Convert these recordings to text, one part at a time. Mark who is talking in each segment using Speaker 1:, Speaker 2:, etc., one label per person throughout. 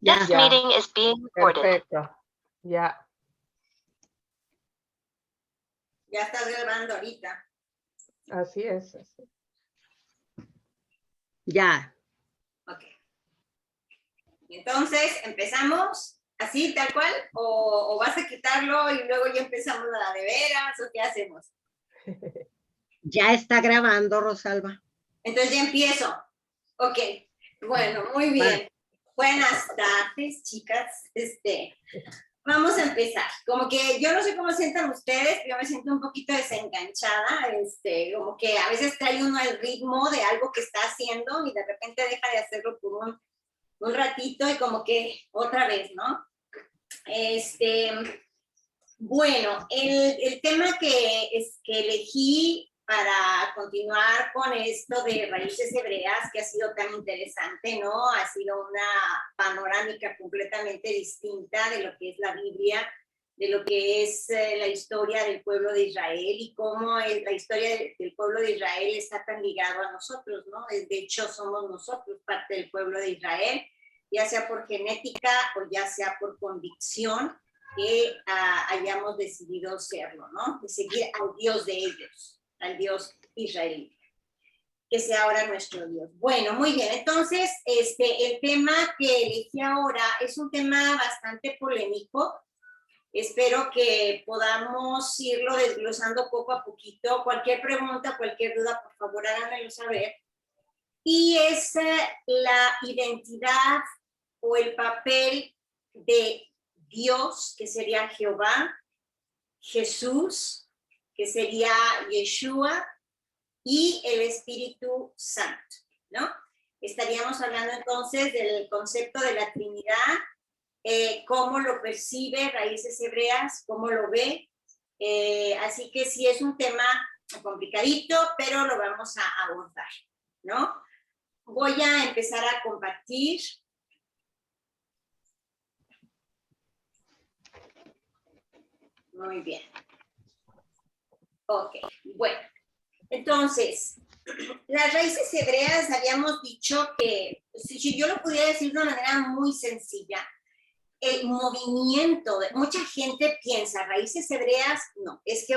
Speaker 1: Ya.
Speaker 2: This meeting is being recorded.
Speaker 1: Perfecto. Ya.
Speaker 3: Ya estás grabando ahorita.
Speaker 1: Así es. Así.
Speaker 4: Ya.
Speaker 3: Ok. Entonces, ¿empezamos así, tal cual? ¿O vas a quitarlo y luego ya empezamos a la de veras? ¿O qué hacemos?
Speaker 4: Ya está grabando, Rosalba.
Speaker 3: Entonces ya empiezo. Ok. Bueno, muy bien. Buenas tardes, chicas. Vamos a empezar. Como que yo no sé cómo sientan ustedes, pero yo me siento un poquito desenganchada. Como que a veces trae uno el ritmo de algo que está haciendo y de repente deja de hacerlo por un ratito y como que otra vez, ¿no? Bueno, el tema que elegí para continuar con esto de raíces hebreas, que ha sido tan interesante, ¿no? Ha sido una panorámica completamente distinta de lo que es la Biblia, de lo que es la historia del pueblo de Israel y cómo la historia del pueblo de Israel está tan ligado a nosotros, ¿no? De hecho, somos nosotros parte del pueblo de Israel, ya sea por genética o ya sea por convicción que hayamos decidido serlo, ¿no? De seguir al Dios de ellos, al Dios israelita, que sea ahora nuestro Dios. Bueno, muy bien, entonces el tema que elegí ahora es un tema bastante polémico. Espero que podamos irlo desglosando poco a poquito. Cualquier pregunta, cualquier duda, por favor, háganmelo saber. Y es la identidad o el papel de Dios, que sería Jehová, Jesús, que sería Yeshua, y el Espíritu Santo, ¿no? Estaríamos hablando entonces del concepto de la Trinidad, cómo lo percibe Raíces Hebreas, cómo lo ve. Así que sí es un tema complicadito, pero lo vamos a abordar, ¿no? Voy a empezar a compartir. Muy bien. Ok, bueno. Entonces, las raíces hebreas habíamos dicho que, si yo lo pudiera decir de una manera muy sencilla, el movimiento, mucha gente piensa, raíces hebreas, no, es que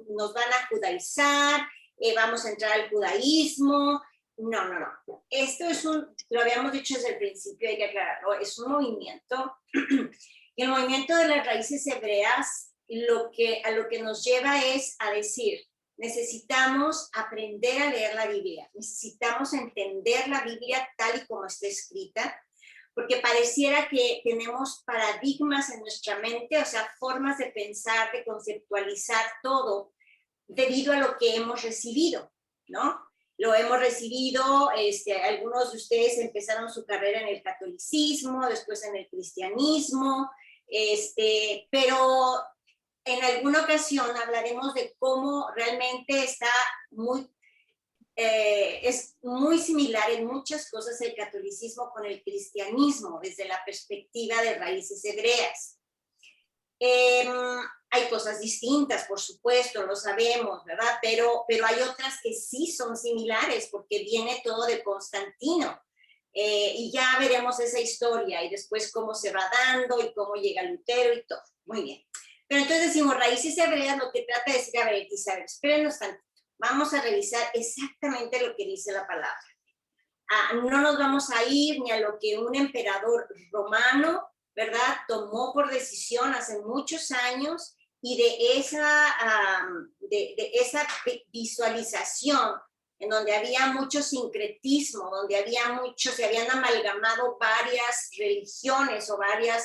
Speaker 3: nos van a judaizar, vamos a entrar al judaísmo. No. Esto es lo habíamos dicho desde el principio, hay que aclararlo, es un movimiento, y el movimiento de las raíces hebreas, a lo que nos lleva es a decir, necesitamos aprender a leer la Biblia, necesitamos entender la Biblia tal y como está escrita, porque pareciera que tenemos paradigmas en nuestra mente, o sea, formas de pensar, de conceptualizar todo, debido a lo que hemos recibido, ¿no? Lo hemos recibido, algunos de ustedes empezaron su carrera en el catolicismo, después en el cristianismo, pero en alguna ocasión hablaremos de cómo realmente está es muy similar en muchas cosas el catolicismo con el cristianismo desde la perspectiva de raíces hebreas. Hay cosas distintas, por supuesto, lo sabemos, ¿verdad? Pero hay otras que sí son similares porque viene todo de Constantino. Y ya veremos esa historia y después cómo se va dando y cómo llega Lutero y todo. Muy bien. Pero entonces decimos raíces hebreas, lo que trata de decir, a ver, Isabel, espérenos tantito. Vamos a revisar exactamente lo que dice la palabra. No nos vamos a ir ni a lo que un emperador romano, ¿verdad?, tomó por decisión hace muchos años y de esa visualización en donde había mucho sincretismo, donde se habían amalgamado varias religiones o varios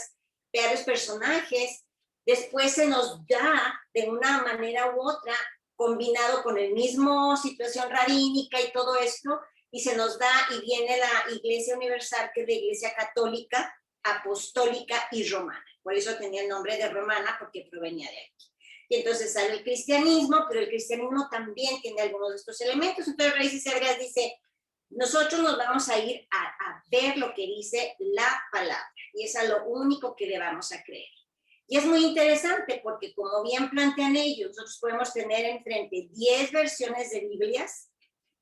Speaker 3: personajes, después se nos da de una manera u otra, combinado con el mismo situación rabínica y todo esto, y se nos da y viene la Iglesia Universal, que es la Iglesia Católica, Apostólica y Romana. Por eso tenía el nombre de Romana, porque provenía de aquí. Y entonces sale el cristianismo, pero el cristianismo también tiene algunos de estos elementos. Entonces Raíces Hebreas dice, nosotros nos vamos a ir a ver lo que dice la palabra, y es a lo único que le vamos a creer. Y es muy interesante porque, como bien plantean ellos, nosotros podemos tener enfrente 10 versiones de Biblias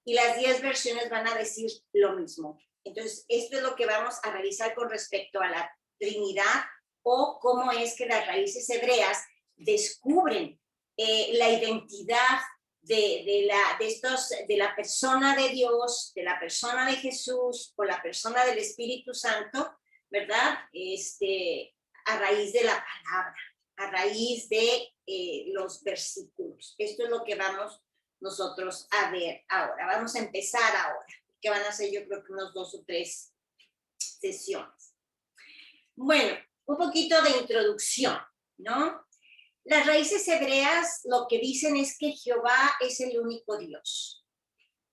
Speaker 3: y las 10 versiones van a decir lo mismo. Entonces, esto es lo que vamos a realizar con respecto a la Trinidad o cómo es que las raíces hebreas descubren la identidad de la persona de Dios, de la persona de Jesús o la persona del Espíritu Santo, ¿verdad? A raíz de la palabra, a raíz de los versículos. Esto es lo que vamos nosotros a ver ahora. Vamos a empezar ahora, que van a ser yo creo que unos 2 o 3 sesiones. Bueno, un poquito de introducción, ¿no? Las raíces hebreas lo que dicen es que Jehová es el único Dios.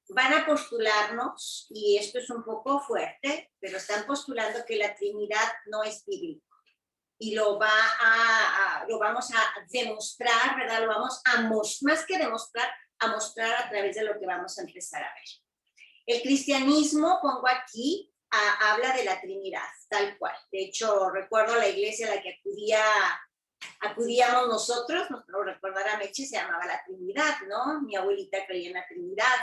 Speaker 3: Van a postularnos, y esto es un poco fuerte, pero están postulando que la Trinidad no es bíblica. Y lo vamos a demostrar, ¿verdad? Lo vamos a más que demostrar, a mostrar a través de lo que vamos a empezar a ver. El cristianismo, pongo aquí, habla de la Trinidad, tal cual. De hecho, recuerdo la iglesia a la que acudíamos nosotros, nos lo recordará Meche, se llamaba la Trinidad, ¿no? Mi abuelita creía en la Trinidad.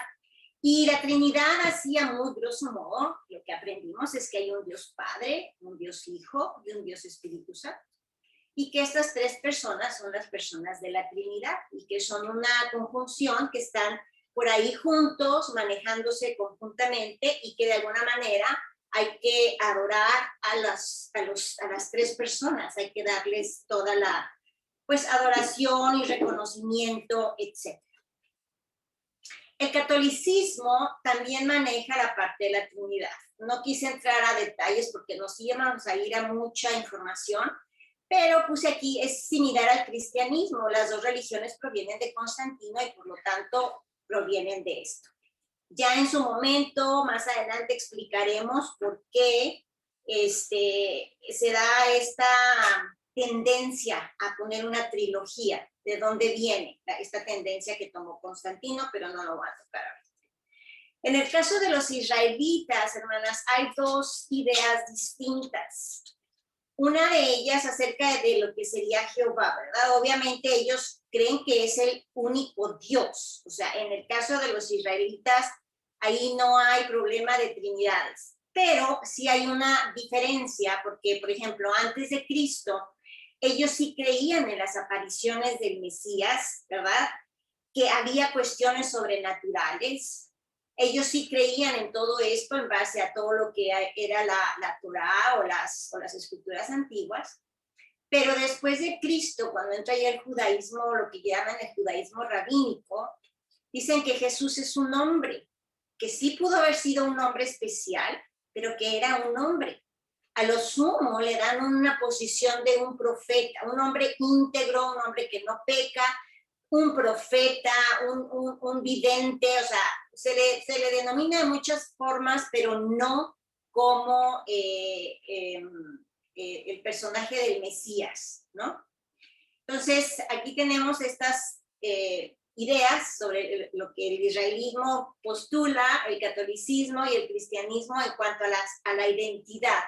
Speaker 3: Y la Trinidad, así a muy grosso modo, lo que aprendimos es que hay un Dios Padre, un Dios Hijo y un Dios Espíritu Santo. Y que estas 3 personas son las personas de la Trinidad y que son una conjunción que están por ahí juntos, manejándose conjuntamente y que de alguna manera hay que adorar a las 3 personas, hay que darles toda la adoración y reconocimiento, etc. El catolicismo también maneja la parte de la Trinidad. No quise entrar a detalles porque nos íbamos a ir a mucha información, pero puse aquí, es similar al cristianismo. Las 2 religiones provienen de Constantino y por lo tanto provienen de esto. Ya en su momento, más adelante explicaremos por qué se da esta tendencia a poner una trilogía, de dónde viene esta tendencia que tomó Constantino, pero no lo voy a tocar ahora. En el caso de los israelitas, hermanas, hay 2 ideas distintas. Una de ellas acerca de lo que sería Jehová, ¿verdad? Obviamente ellos creen que es el único Dios. O sea, en el caso de los israelitas, ahí no hay problema de trinidades. Pero sí hay una diferencia, porque, por ejemplo, antes de Cristo, ellos sí creían en las apariciones del Mesías, ¿verdad? Que había cuestiones sobrenaturales. Ellos sí creían en todo esto en base a todo lo que era la Torá o las escrituras antiguas. Pero después de Cristo, cuando entra ya el judaísmo, lo que llaman el judaísmo rabínico, dicen que Jesús es un hombre, que sí pudo haber sido un hombre especial, pero que era un hombre. A lo sumo le dan una posición de un profeta, un hombre íntegro, un hombre que no peca, un profeta, un vidente, o sea, se le denomina de muchas formas, pero no como el personaje del Mesías, ¿no? Entonces, aquí tenemos estas ideas sobre lo que el israelismo postula, el catolicismo y el cristianismo en cuanto a la identidad,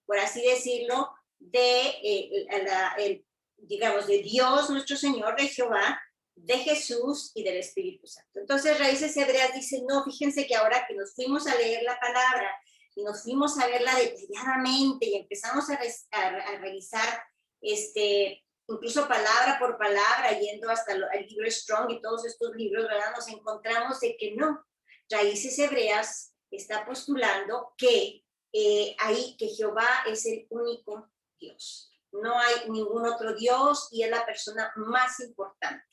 Speaker 3: por así decirlo, digamos, de Dios, nuestro Señor, de Jehová, de Jesús y del Espíritu Santo. Entonces, Raíces Hebreas dicen, no, fíjense que ahora que nos fuimos a leer la palabra y nos fuimos a verla detalladamente y empezamos a revisar incluso palabra por palabra, yendo hasta el libro Strong y todos estos libros, ¿verdad? Nos encontramos de que no. Raíces Hebreas está postulando que que Jehová es el único Dios. No hay ningún otro Dios y es la persona más importante.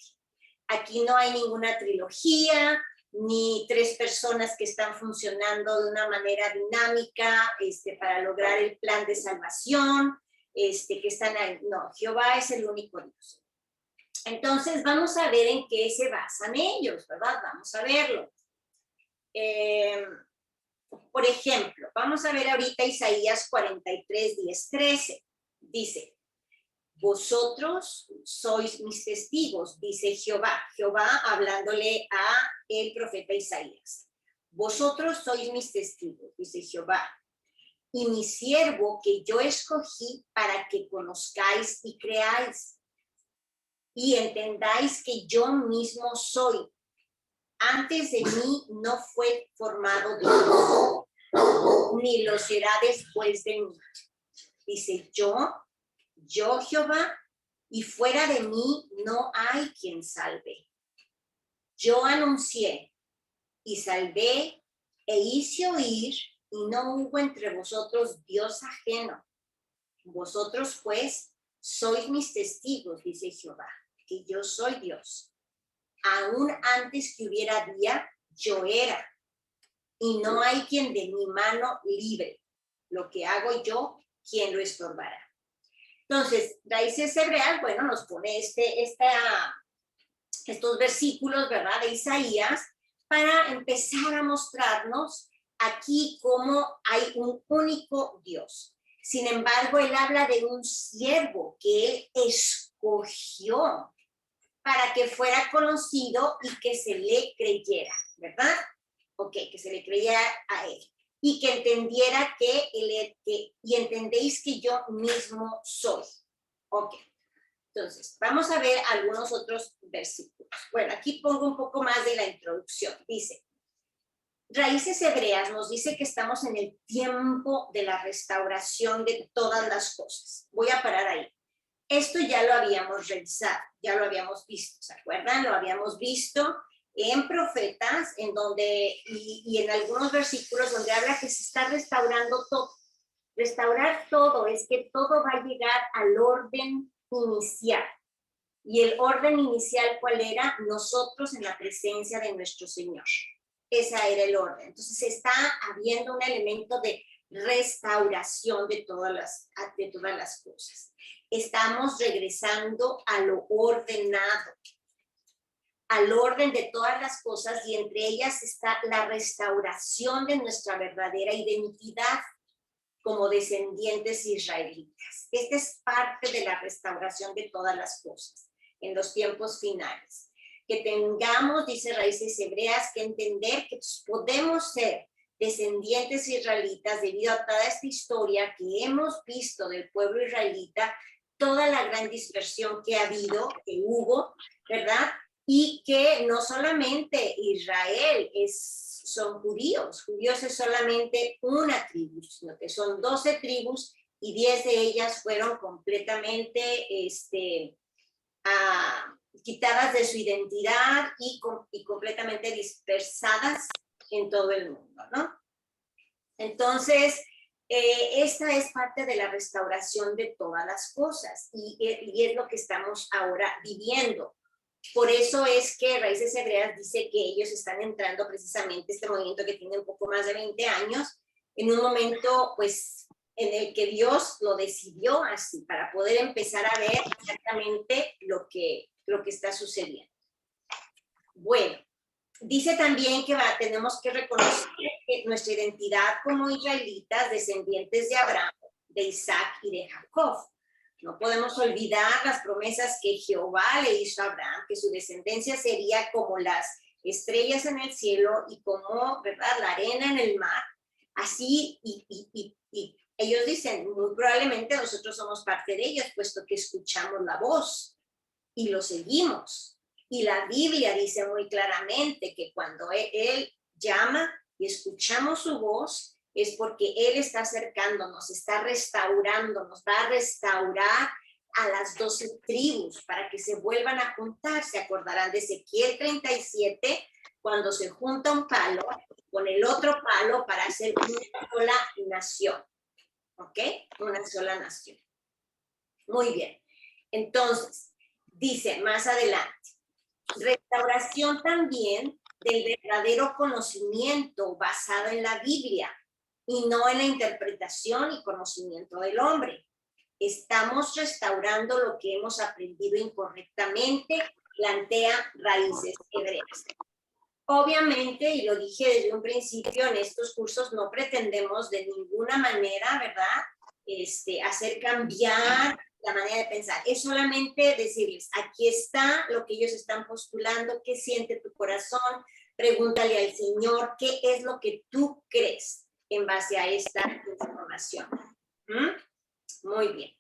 Speaker 3: Aquí no hay ninguna trilogía, ni 3 personas que están funcionando de una manera dinámica para lograr el plan de salvación, que están ahí. No, Jehová es el único Dios. Entonces, vamos a ver en qué se basan ellos, ¿verdad? Vamos a verlo. Por ejemplo, vamos a ver ahorita Isaías 43, 10, 13. Dice, vosotros sois mis testigos, dice Jehová. Jehová hablándole a el profeta Isaías. Vosotros sois mis testigos, dice Jehová. Y mi siervo que yo escogí para que conozcáis y creáis. Y entendáis que yo mismo soy. Antes de mí no fue formado Dios. ni lo será después de mí. Dice, yo Jehová, y fuera de mí no hay quien salve. Yo anuncié y salvé e hice oír, y no hubo entre vosotros Dios ajeno. Vosotros pues sois mis testigos, dice Jehová, que yo soy Dios. Aún antes que hubiera día, yo era, y no hay quien de mi mano libre. Lo que hago yo, ¿quién lo estorbará? Entonces, Raíces Hebreas, bueno, nos pone estos versículos, ¿verdad?, de Isaías, para empezar a mostrarnos aquí cómo hay un único Dios. Sin embargo, él habla de un siervo que él escogió para que fuera conocido y que se le creyera, ¿verdad? Ok, que se le creyera a él. Y que entendiera y entendéis que yo mismo soy. Ok. Entonces, vamos a ver algunos otros versículos. Bueno, aquí pongo un poco más de la introducción. Dice, Raíces Hebreas nos dice que estamos en el tiempo de la restauración de todas las cosas. Voy a parar ahí. Esto ya lo habíamos revisado, ya lo habíamos visto, ¿se acuerdan? Lo habíamos visto en Profetas, en donde, y en algunos versículos donde habla que se está restaurando todo. Restaurar todo es que todo va a llegar al orden inicial. ¿Y el orden inicial cuál era? Nosotros en la presencia de nuestro Señor. Ese era el orden. Entonces está habiendo un elemento de restauración de todas las cosas. Estamos regresando a lo ordenado, al orden de todas las cosas, y entre ellas está la restauración de nuestra verdadera identidad como descendientes israelitas. Esta es parte de la restauración de todas las cosas en los tiempos finales. Que tengamos, dice Raíces Hebreas, que entender que podemos ser descendientes israelitas debido a toda esta historia que hemos visto del pueblo israelita, toda la gran dispersión que ha habido, que hubo, ¿verdad? Y que no solamente Israel son judíos es solamente una tribu, sino que son 12 tribus y 10 de ellas fueron completamente quitadas de su identidad y completamente dispersadas en todo el mundo, ¿no? Entonces, esta es parte de la restauración de todas las cosas y es lo que estamos ahora viviendo. Por eso es que Raíces Hebreas dice que ellos están entrando precisamente este movimiento que tiene un poco más de 20 años, en un momento pues en el que Dios lo decidió así, para poder empezar a ver exactamente lo que está sucediendo. Bueno, dice también que tenemos que reconocer que nuestra identidad como israelitas, descendientes de Abraham, de Isaac y de Jacob. No podemos olvidar las promesas que Jehová le hizo a Abraham, que su descendencia sería como las estrellas en el cielo y como, ¿verdad?, la arena en el mar. Así, y ellos dicen, muy probablemente nosotros somos parte de ellos, puesto que escuchamos la voz y lo seguimos. Y la Biblia dice muy claramente que cuando Él llama y escuchamos su voz, es porque Él está acercándonos, está restaurándonos, va a restaurar a las 12 tribus para que se vuelvan a juntar. Se acordarán de Ezequiel 37, cuando se junta un palo con el otro palo para hacer una sola nación. ¿Ok? Una sola nación. Muy bien. Entonces, dice más adelante, restauración también del verdadero conocimiento basado en la Biblia y no en la interpretación y conocimiento del hombre. Estamos restaurando lo que hemos aprendido incorrectamente, plantea Raíces Hebreas. Obviamente, y lo dije desde un principio, en estos cursos no pretendemos de ninguna manera, ¿verdad?, hacer cambiar la manera de pensar. Es solamente decirles, aquí está lo que ellos están postulando, qué siente tu corazón, pregúntale al Señor qué es lo que tú crees en base a esta información. Muy bien.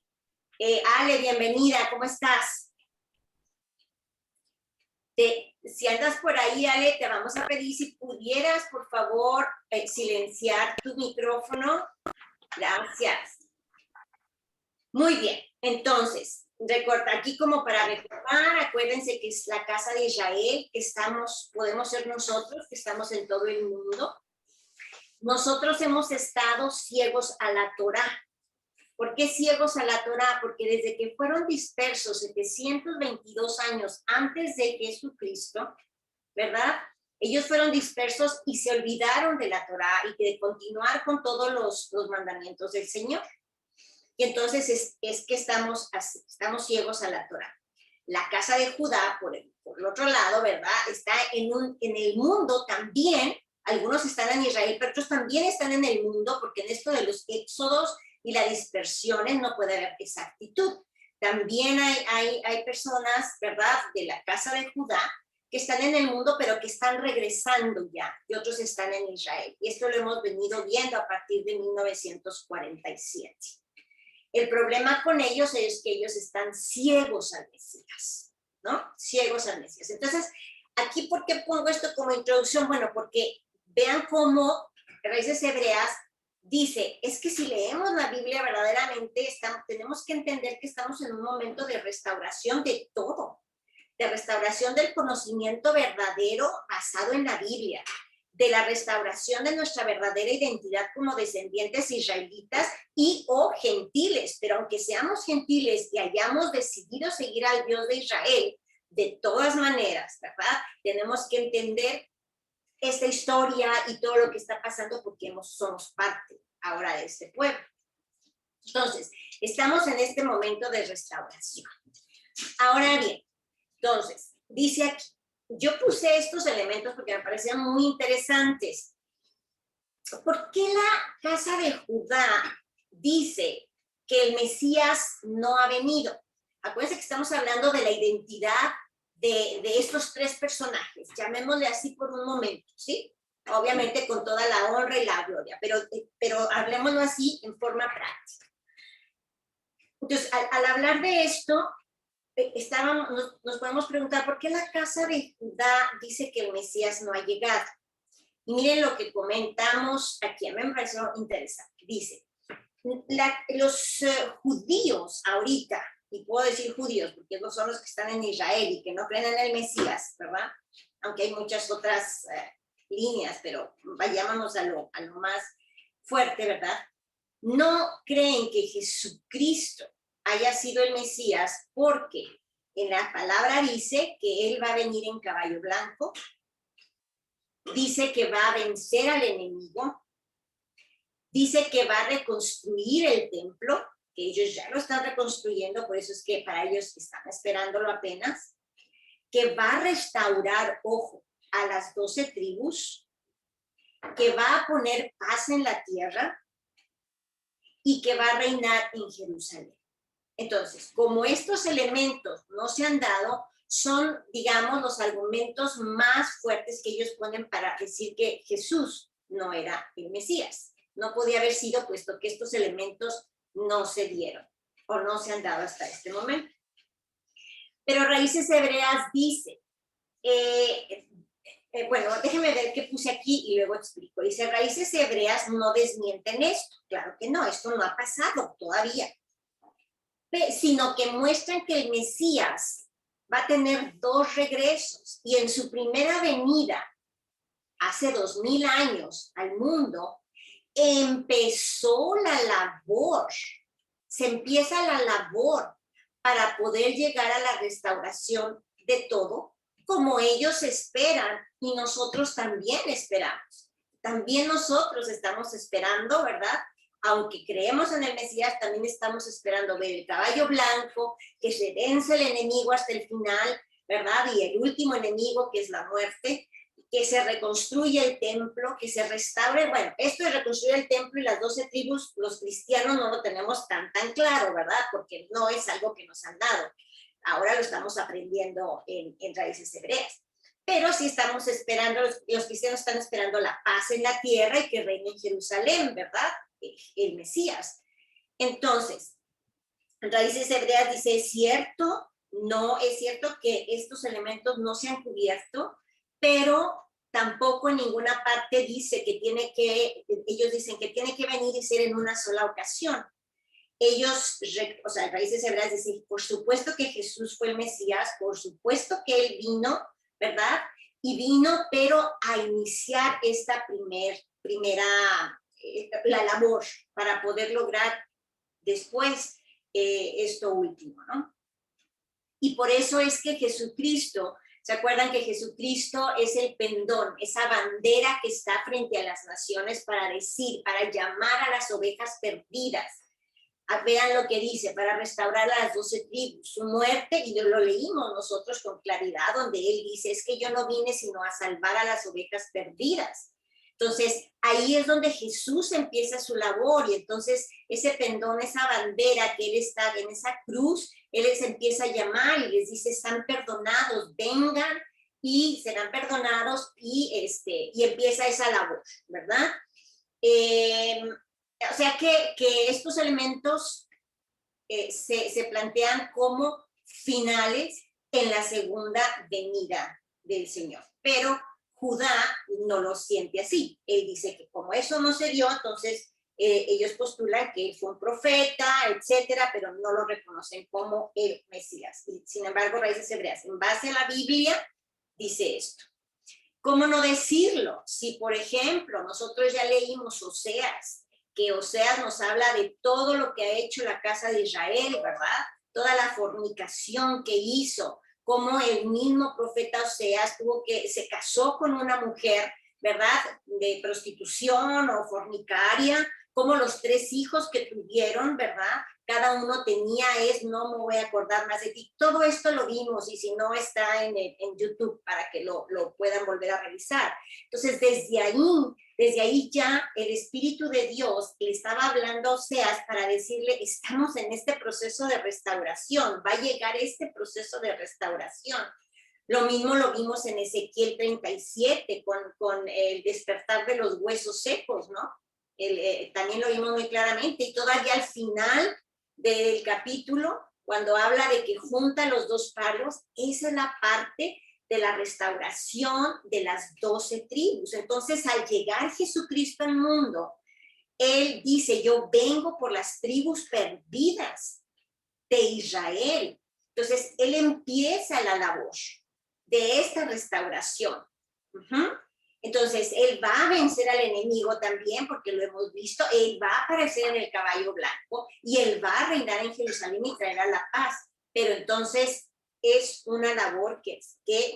Speaker 3: Ale, bienvenida, ¿cómo estás? Si andas por ahí, Ale, te vamos a pedir si pudieras, por favor, silenciar tu micrófono. Gracias. Muy bien, entonces, recuerda aquí como para recordar, acuérdense que es la casa de Israel, que podemos ser nosotros, que estamos en todo el mundo. Nosotros hemos estado ciegos a la Torá. ¿Por qué ciegos a la Torá? Porque desde que fueron dispersos 722 años antes de Jesucristo, ¿verdad? Ellos fueron dispersos y se olvidaron de la Torá y de continuar con todos los mandamientos del Señor. Y entonces es que estamos así, estamos ciegos a la Torá. La casa de Judá, por el otro lado, ¿verdad? Está en el mundo también. Algunos están en Israel, pero otros también están en el mundo, porque en esto de los éxodos y las dispersiones no puede haber exactitud. También hay personas, ¿verdad?, de la casa de Judá que están en el mundo, pero que están regresando ya, y otros están en Israel. Y esto lo hemos venido viendo a partir de 1947. El problema con ellos es que ellos están ciegos al Mesías, ¿no? Ciegos al Mesías. Entonces, aquí, ¿por qué pongo esto como introducción? Bueno, porque vean cómo Raíces Hebreas dice, es que si leemos la Biblia verdaderamente, tenemos que entender que estamos en un momento de restauración de todo, de restauración del conocimiento verdadero basado en la Biblia, de la restauración de nuestra verdadera identidad como descendientes israelitas y o gentiles, pero aunque seamos gentiles y hayamos decidido seguir al Dios de Israel, de todas maneras, ¿verdad? Tenemos que entender esta historia y todo lo que está pasando porque somos parte ahora de este pueblo. Entonces, estamos en este momento de restauración. Ahora bien, entonces, dice aquí, yo puse estos elementos porque me parecían muy interesantes. ¿Por qué la casa de Judá dice que el Mesías no ha venido? Acuérdense que estamos hablando de la identidad de estos tres personajes, llamémosle así por un momento, ¿sí? Obviamente con toda la honra y la gloria, pero hablemoslo así en forma práctica. Entonces, al hablar de esto, nos podemos preguntar por qué la casa de Judá dice que el Mesías no ha llegado. Y miren lo que comentamos aquí, a mí me pareció interesante. Dice, los judíos ahorita, y puedo decir judíos porque no son los que están en Israel y que no creen en el Mesías, ¿verdad? Aunque hay muchas otras líneas, pero vayámonos a lo más fuerte, ¿verdad? No creen que Jesucristo haya sido el Mesías porque en la palabra dice que él va a venir en caballo blanco, dice que va a vencer al enemigo, dice que va a reconstruir el templo, que ellos ya lo están reconstruyendo, por eso es que para ellos están esperándolo apenas, que va a restaurar, ojo, a las 12 tribus, que va a poner paz en la tierra y que va a reinar en Jerusalén. Entonces, como estos elementos no se han dado, son, digamos, los argumentos más fuertes que ellos ponen para decir que Jesús no era el Mesías. No podía haber sido, puesto que estos elementos no se dieron o no se han dado hasta este momento. Pero Raíces Hebreas dice, bueno, déjenme ver qué puse aquí y luego explico. Dice, Raíces Hebreas no desmienten esto. Claro que no, esto no ha pasado todavía. Sino que muestran que el Mesías va a tener 2 regresos y en su primera venida, hace 2000 años al mundo, empezó la labor, se empieza la labor para poder llegar a la restauración de todo, como ellos esperan y nosotros también esperamos. También nosotros estamos esperando, ¿verdad? Aunque creemos en el Mesías, también estamos esperando ver el caballo blanco, que se vence el enemigo hasta el final, ¿verdad? Y el último enemigo, que es la muerte, que se reconstruye el templo, que se restaure. Bueno, esto de reconstruir el templo y las 12 tribus, los cristianos no lo tenemos tan claro, ¿verdad? Porque no es algo que nos han dado. Ahora lo estamos aprendiendo en Raíces Hebreas. Pero sí estamos esperando, los cristianos están esperando la paz en la tierra y que reine en Jerusalén, ¿verdad? El Mesías. Entonces, Raíces Hebreas dice, es cierto, no es cierto que estos elementos no se han cubierto, pero tampoco en ninguna parte dice que ellos dicen que tiene que venir y ser en una sola ocasión. Ellos, o sea, Raíces Hebreas dicen, por supuesto que Jesús fue el Mesías, por supuesto que Él vino, ¿verdad? Y vino, pero a iniciar esta la labor para poder lograr después esto último, ¿no? Y por eso es que Jesucristo, ¿se acuerdan que Jesucristo es el pendón, esa bandera que está frente a las naciones para llamar a las ovejas perdidas? Vean lo que dice, para restaurar a las 12 tribus, su muerte, y lo leímos nosotros con claridad, donde él dice, es que yo no vine sino a salvar a las ovejas perdidas. Entonces, ahí es donde Jesús empieza su labor, y entonces ese pendón, esa bandera que él está en esa cruz, él les empieza a llamar y les dice, están perdonados, vengan y serán perdonados, y empieza esa labor, ¿verdad? O sea que estos elementos se plantean como finales en la segunda venida del Señor. Pero Judá no lo siente así. Él dice que como eso no se dio, entonces ellos postulan que él fue un profeta, etcétera, pero no lo reconocen como el Mesías. Y, sin embargo, Raíces Hebreas, en base a la Biblia, dice esto. ¿Cómo no decirlo? Si, por ejemplo, nosotros ya leímos Oseas, que Oseas nos habla de todo lo que ha hecho la casa de Israel, ¿verdad? Toda la fornicación que hizo, como el mismo profeta Oseas se casó con una mujer, ¿verdad? De prostitución o fornicaria, como los 3 hijos que tuvieron, ¿verdad? Cada uno tenía, no me voy a acordar más de ti. Todo esto lo vimos, y si no está en YouTube para que lo puedan volver a revisar. Entonces, desde ahí ya el Espíritu de Dios le estaba hablando a Oseas para decirle, estamos en este proceso de restauración, va a llegar este proceso de restauración. Lo mismo lo vimos en Ezequiel 37 con el despertar de los huesos secos, ¿no? También lo vimos muy claramente, y todavía al final del capítulo, cuando habla de que junta los 2 palos, esa es la parte de la restauración de las 12 tribus. Entonces, al llegar Jesucristo al mundo, él dice, yo vengo por las tribus perdidas de Israel. Entonces, él empieza la labor de esta restauración. Entonces, él va a vencer al enemigo también, porque lo hemos visto, él va a aparecer en el caballo blanco, y él va a reinar en Jerusalén y traerá la paz. Pero entonces, es una labor que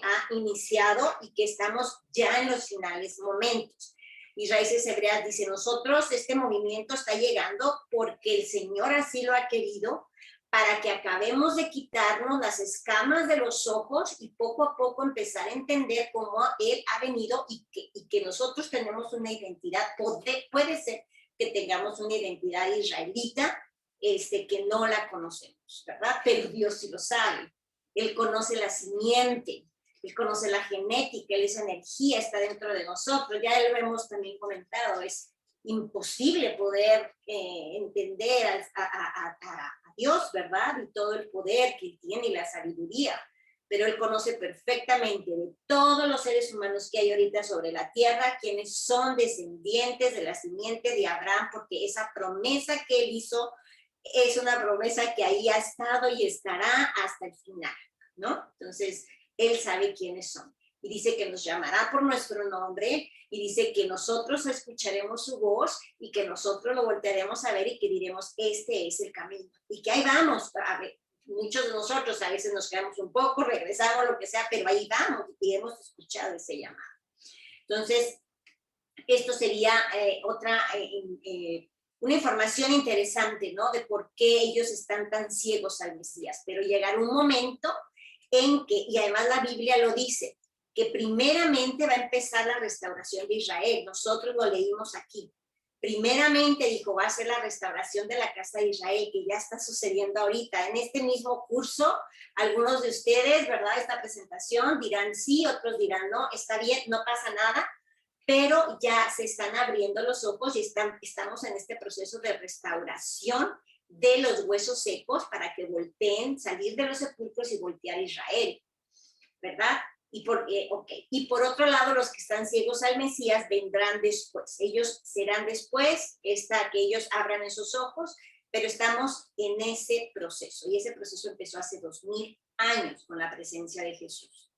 Speaker 3: ha iniciado y que estamos ya en los finales momentos. Y Raíces Hebreas dice, nosotros, este movimiento está llegando porque el Señor así lo ha querido, para que acabemos de quitarnos las escamas de los ojos y poco a poco empezar a entender cómo Él ha venido, y que nosotros tenemos una identidad, puede ser que tengamos una identidad israelita, que no la conocemos, ¿verdad? Pero Dios sí lo sabe. Él conoce la simiente, Él conoce la genética, esa energía está dentro de nosotros. Ya lo hemos también comentado, es imposible poder entender a Dios, ¿verdad? Y todo el poder que tiene y la sabiduría, pero Él conoce perfectamente de todos los seres humanos que hay ahorita sobre la tierra, quienes son descendientes de la simiente de Abraham, porque esa promesa que Él hizo es una promesa que ahí ha estado y estará hasta el final, ¿no? Entonces, Él sabe quiénes son. Y dice que nos llamará por nuestro nombre, y dice que nosotros escucharemos su voz, y que nosotros lo voltearemos a ver y que diremos, este es el camino. Y que ahí vamos. A ver, muchos de nosotros a veces nos quedamos un poco, regresamos, lo que sea, pero ahí vamos y hemos escuchado ese llamado. Entonces, esto sería una información interesante, ¿no? De por qué ellos están tan ciegos al Mesías. Pero llegará un momento en que, y además la Biblia lo dice, que primeramente va a empezar la restauración de Israel. Nosotros lo leímos aquí. Primeramente dijo, va a ser la restauración de la casa de Israel, que ya está sucediendo ahorita. En este mismo curso, algunos de ustedes, ¿verdad? Esta presentación dirán sí, otros dirán no, está bien, no pasa nada, pero ya se están abriendo los ojos y estamos en este proceso de restauración de los huesos secos para que volteen, salir de los sepulcros y voltear a Israel, ¿verdad? Y por otro lado, los que están ciegos al Mesías vendrán después. Ellos serán después, que ellos abran esos ojos, pero estamos en ese proceso. Y ese proceso empezó hace 2000 años con la presencia de Jesús.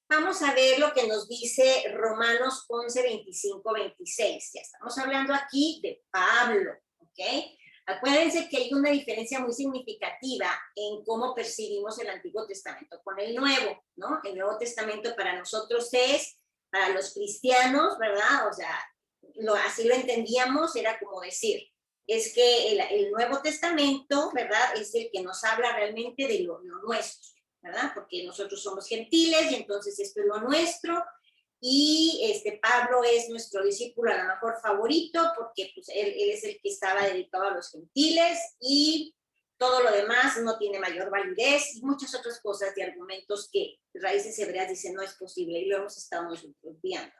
Speaker 3: Vamos a ver lo que nos dice Romanos 11, 25, 26. Ya estamos hablando aquí de Pablo, ¿ok? Acuérdense que hay una diferencia muy significativa en cómo percibimos el Antiguo Testamento con el Nuevo, ¿no? El Nuevo Testamento para nosotros para los cristianos, ¿verdad? O sea, así lo entendíamos, era como decir, es que el Nuevo Testamento, ¿verdad? Es el que nos habla realmente de lo nuestro, ¿verdad? Porque nosotros somos gentiles y entonces esto es lo nuestro. Y Pablo es nuestro discípulo a lo mejor favorito porque pues, él es el que estaba dedicado a los gentiles y todo lo demás no tiene mayor validez y muchas otras cosas y argumentos que Raíces Hebreas dicen no es posible y lo hemos estado viendo,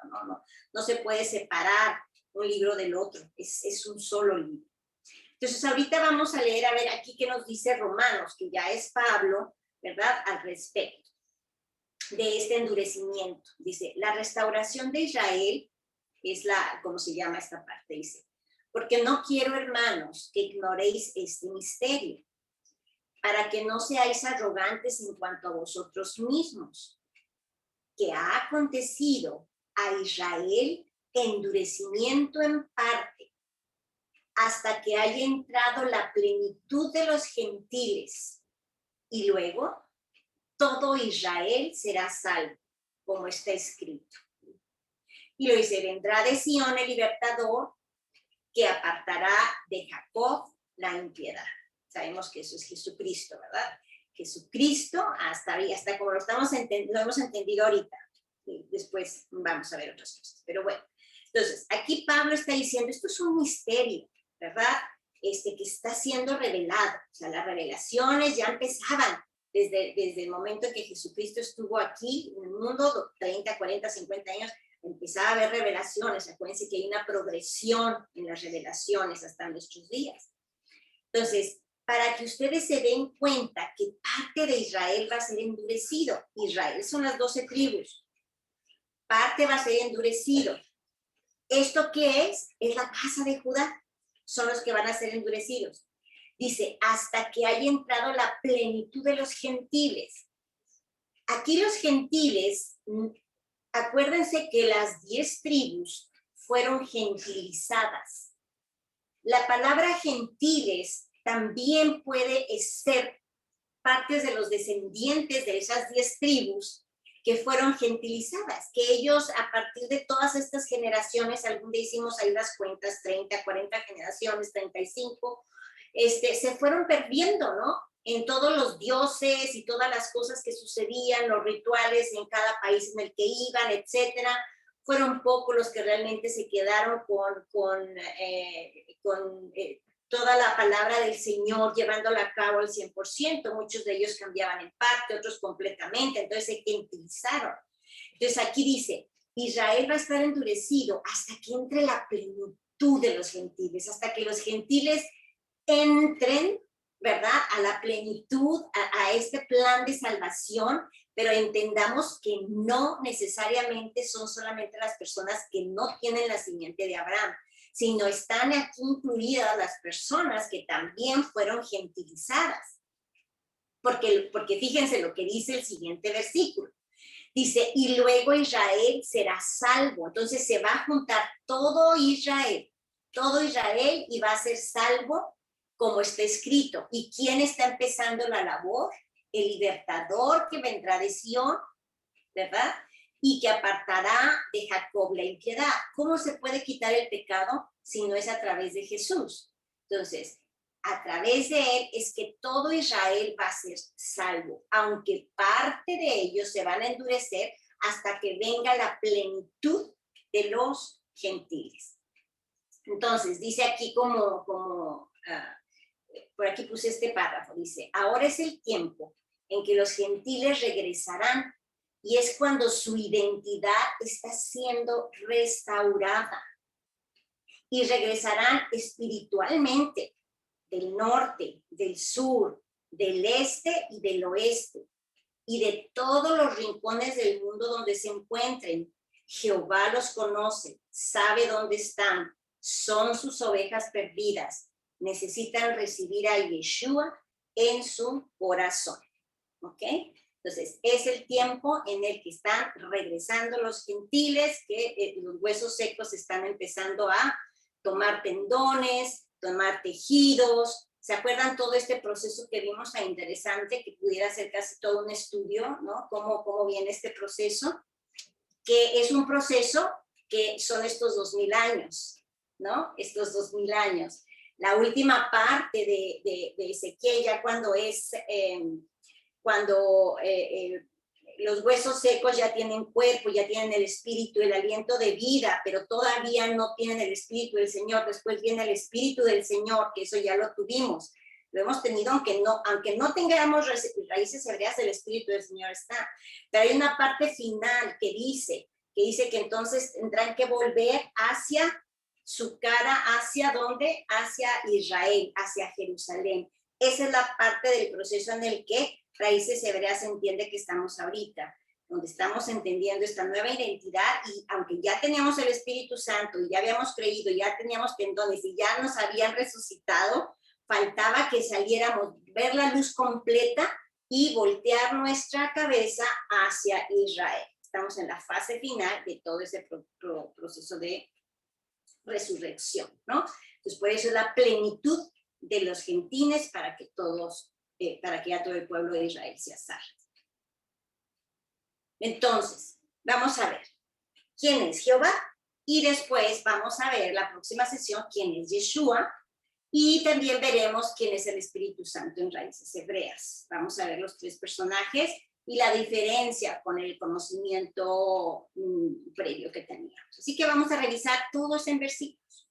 Speaker 3: no se puede separar un libro del otro, es un solo libro. Entonces ahorita vamos a leer, a ver aquí qué nos dice Romanos, que ya es Pablo, ¿verdad? Al respecto de este endurecimiento. Dice, la restauración de Israel es ¿cómo se llama esta parte? Dice, porque no quiero, hermanos, que ignoréis este misterio, para que no seáis arrogantes en cuanto a vosotros mismos, que ha acontecido a Israel endurecimiento en parte, hasta que haya entrado la plenitud de los gentiles, y luego todo Israel será salvo, como está escrito. Y lo dice, vendrá de Sión el libertador, que apartará de Jacob la impiedad. Sabemos que eso es Jesucristo, ¿verdad? Jesucristo, hasta como lo hemos entendido ahorita. Y después vamos a ver otras cosas. Pero bueno, entonces, aquí Pablo está diciendo, esto es un misterio, ¿verdad? Que está siendo revelado. O sea, las revelaciones ya empezaban desde el momento en que Jesucristo estuvo aquí en el mundo, 30, 40, 50 años, empezaba a haber revelaciones. Acuérdense que hay una progresión en las revelaciones hasta nuestros días. Entonces, para que ustedes se den cuenta que parte de Israel va a ser endurecido. Israel son las 12 tribus. Parte va a ser endurecido. ¿Esto qué es? Es la casa de Judá. Son los que van a ser endurecidos. Dice, hasta que haya entrado la plenitud de los gentiles. Aquí los gentiles, acuérdense que las 10 tribus fueron gentilizadas. La palabra gentiles también puede ser partes de los descendientes de esas 10 tribus que fueron gentilizadas, que ellos a partir de todas estas generaciones, algún día hicimos ahí las cuentas, 30, 40 generaciones, 35, se fueron perdiendo, ¿no? En todos los dioses y todas las cosas que sucedían, los rituales en cada país en el que iban, etcétera. Fueron pocos los que realmente se quedaron con toda la palabra del Señor, llevándola a cabo al 100%. Muchos de ellos cambiaban en parte, otros completamente, entonces se gentilizaron. Entonces aquí dice, Israel va a estar endurecido hasta que entre la plenitud de los gentiles, hasta que los gentiles entren, ¿verdad? A la plenitud, a este plan de salvación, pero entendamos que no necesariamente son solamente las personas que no tienen la simiente de Abraham, sino están aquí incluidas las personas que también fueron gentilizadas. Porque fíjense lo que dice el siguiente versículo. Dice, y luego Israel será salvo. Entonces se va a juntar todo Israel y va a ser salvo como está escrito. ¿Y quién está empezando la labor? El libertador que vendrá de Sión, ¿verdad? Y que apartará de Jacob la impiedad. ¿Cómo se puede quitar el pecado si no es a través de Jesús? Entonces, a través de él es que todo Israel va a ser salvo, aunque parte de ellos se van a endurecer hasta que venga la plenitud de los gentiles. Entonces, dice aquí por aquí puse este párrafo, dice, ahora es el tiempo en que los gentiles regresarán y es cuando su identidad está siendo restaurada. y regresarán espiritualmente del norte, del sur, del este y del oeste, y de todos los rincones del mundo donde se encuentren. Jehová los conoce, sabe dónde están, son sus ovejas perdidas, necesitan recibir a Yeshua en su corazón. ¿Ok? Entonces, es el tiempo en el que están regresando los gentiles, que los huesos secos están empezando a tomar tendones, tomar tejidos. ¿Se acuerdan todo este proceso que vimos tan interesante, que pudiera ser casi todo un estudio, ¿no? Cómo viene este proceso, que es un proceso que son estos 2000 años, ¿no? Estos 2000 años. La última parte de Ezequiel, ya cuando es... los huesos secos ya tienen cuerpo, ya tienen el espíritu, el aliento de vida, pero todavía no tienen el espíritu del Señor. Después viene el espíritu del Señor, que eso ya lo tuvimos. Lo hemos tenido, aunque no tengamos raíces hebreas, el espíritu del Señor está. Pero hay una parte final que dice que entonces tendrán que volver hacia su cara, ¿hacia dónde? Hacia Israel, hacia Jerusalén. Esa es la parte del proceso en el que Raíces Hebreas entiende que estamos ahorita, donde estamos entendiendo esta nueva identidad, y aunque ya teníamos el Espíritu Santo y ya habíamos creído, ya teníamos tendones y ya nos habían resucitado, faltaba que saliéramos, ver la luz completa y voltear nuestra cabeza hacia Israel. Estamos en la fase final de todo ese proceso de resurrección, ¿no? Entonces, por eso es la plenitud de los gentiles para que ya todo el pueblo de Israel sea salvo. Entonces, vamos a ver quién es Jehová, y después vamos a ver la próxima sesión quién es Yeshua, y también veremos quién es el Espíritu Santo en Raíces Hebreas. Vamos a ver los tres personajes y la diferencia con el conocimiento previo que teníamos. Así que vamos a revisar todos en versículos.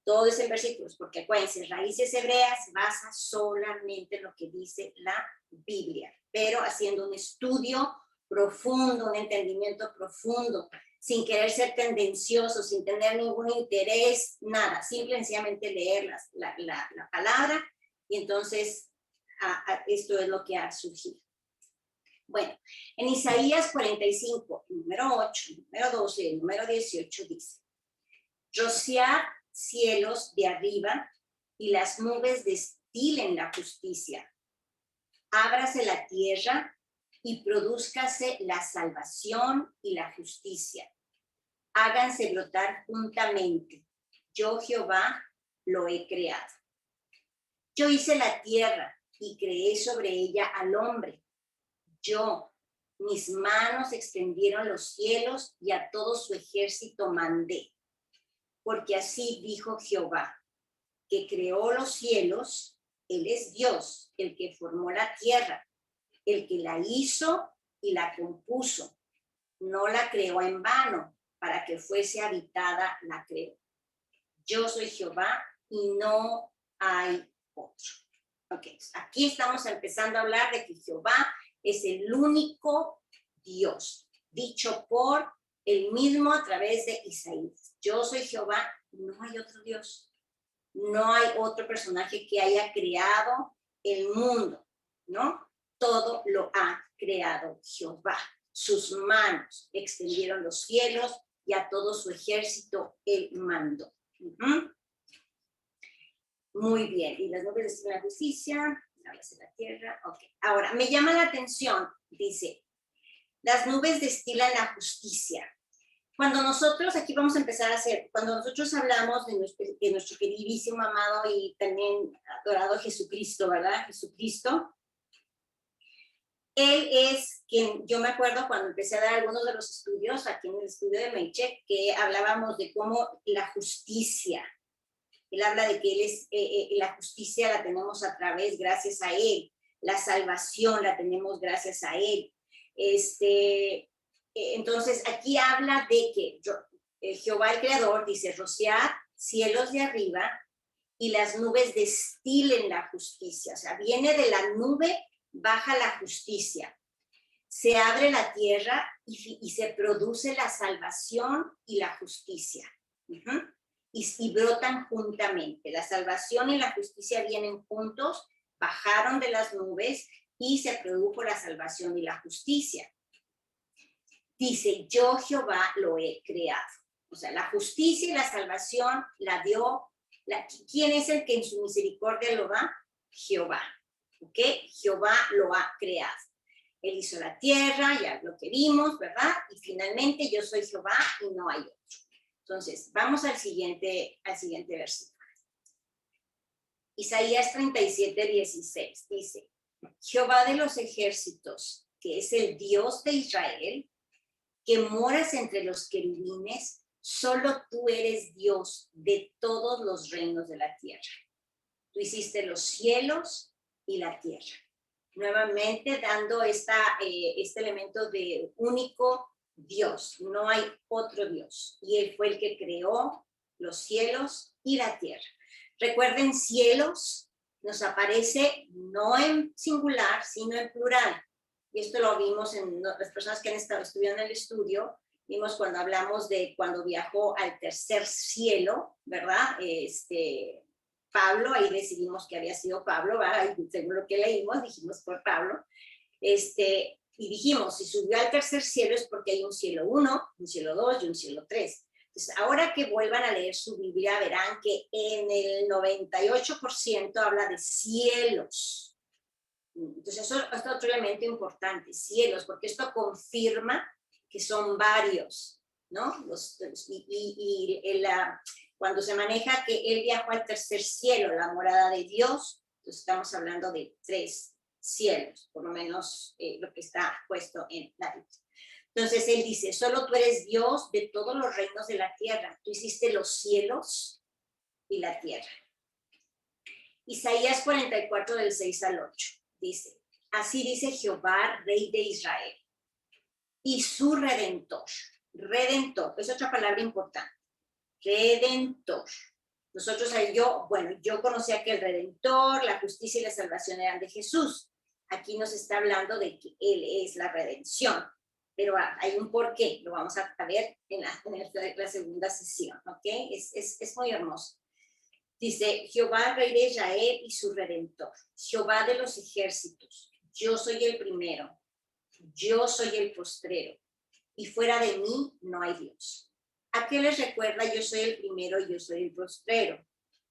Speaker 3: Todo es en versículos, porque acuérdense, Raíces Hebreas basa solamente en lo que dice la Biblia, pero haciendo un estudio profundo, un entendimiento profundo, sin querer ser tendencioso, sin tener ningún interés, nada, simplemente leer la palabra, y entonces esto es lo que ha surgido. Bueno, en Isaías 45, número 8, número 12 y número 18 dice: rociar cielos de arriba y las nubes destilen la justicia. Ábrase la tierra y produzcase la salvación y la justicia. Háganse brotar juntamente. Yo, Jehová, lo he creado. Yo hice la tierra y creé sobre ella al hombre. Yo, mis manos extendieron los cielos y a todo su ejército mandé. Porque así dijo Jehová, que creó los cielos, Él es Dios, el que formó la tierra, el que la hizo y la compuso. No la creó en vano, para que fuese habitada la creó. Yo soy Jehová y no hay otro. Ok, aquí estamos empezando a hablar de que Jehová es el único Dios, dicho por él mismo a través de Isaías. Yo soy Jehová, no hay otro Dios. No hay otro personaje que haya creado el mundo, ¿no? Todo lo ha creado Jehová. Sus manos extendieron los cielos y a todo su ejército él mandó. Muy bien. Y las nubes destilan la justicia, háblase la tierra. Ok. Ahora, me llama la atención, dice, las nubes destilan la justicia. Cuando nosotros, aquí vamos a empezar a hacer, cuando nosotros hablamos de nuestro queridísimo, amado y también adorado Jesucristo, ¿verdad? Jesucristo, Él es quien, yo me acuerdo cuando empecé a dar algunos de los estudios, aquí en el estudio de Meichek, que hablábamos de cómo la justicia, Él habla de que Él es, la justicia la tenemos a través, gracias a Él, la salvación la tenemos gracias a Él. Entonces, aquí habla de que Jehová el Creador dice, rociar cielos de arriba y las nubes destilen la justicia. O sea, viene de la nube, baja la justicia. Se abre la tierra y se produce la salvación y la justicia. Y y brotan juntamente. La salvación y la justicia vienen juntos, bajaron de las nubes y se produjo la salvación y la justicia. Dice, yo Jehová lo he creado. O sea, la justicia y la salvación la dio. ¿Quién es el que en su misericordia lo da? Jehová. ¿Ok? Jehová lo ha creado. Él hizo la tierra, ya lo que vimos, ¿verdad? Y finalmente yo soy Jehová y no hay otro. Entonces, vamos al siguiente versículo. Isaías 37:16 dice, Jehová de los ejércitos, que es el Dios de Israel, que moras entre los querubines, solo tú eres Dios de todos los reinos de la tierra. Tú hiciste los cielos y la tierra. Nuevamente dando este elemento de único Dios, no hay otro Dios. Y Él fue el que creó los cielos y la tierra. Recuerden, cielos nos aparece no en singular, sino en plural. Y esto lo vimos en las personas que han estado estudiando el estudio, vimos cuando hablamos de cuando viajó al tercer cielo, ¿verdad? Pablo, ahí decidimos que había sido Pablo, ¿verdad? Según lo que leímos, dijimos fue Pablo. Y dijimos, si subió al tercer cielo es porque hay un cielo 1, un cielo 2 y un cielo 3. Entonces, ahora que vuelvan a leer su Biblia, verán que en el 98% habla de cielos. Entonces, eso es otro elemento importante, cielos, porque esto confirma que son varios, ¿no? Cuando se maneja que él viajó al tercer cielo, la morada de Dios, entonces estamos hablando de 3 cielos, por lo menos lo que está puesto en la Biblia. Entonces él dice, solo tú eres Dios de todos los reinos de la tierra, tú hiciste los cielos y la tierra. Isaías 44 del 6 al 8 dice, así dice Jehová, Rey de Israel, y su Redentor. Redentor, es otra palabra importante. Redentor. Nosotros, yo conocía que el Redentor, la justicia y la salvación eran de Jesús. Aquí nos está hablando de que Él es la redención. Pero hay un porqué, lo vamos a ver en la segunda sesión, ¿ok? Es muy hermoso. Dice, Jehová, Rey de Israel y su Redentor, Jehová de los ejércitos, yo soy el primero, yo soy el postrero, y fuera de mí no hay Dios. ¿A qué les recuerda? Yo soy el primero y yo soy el postrero.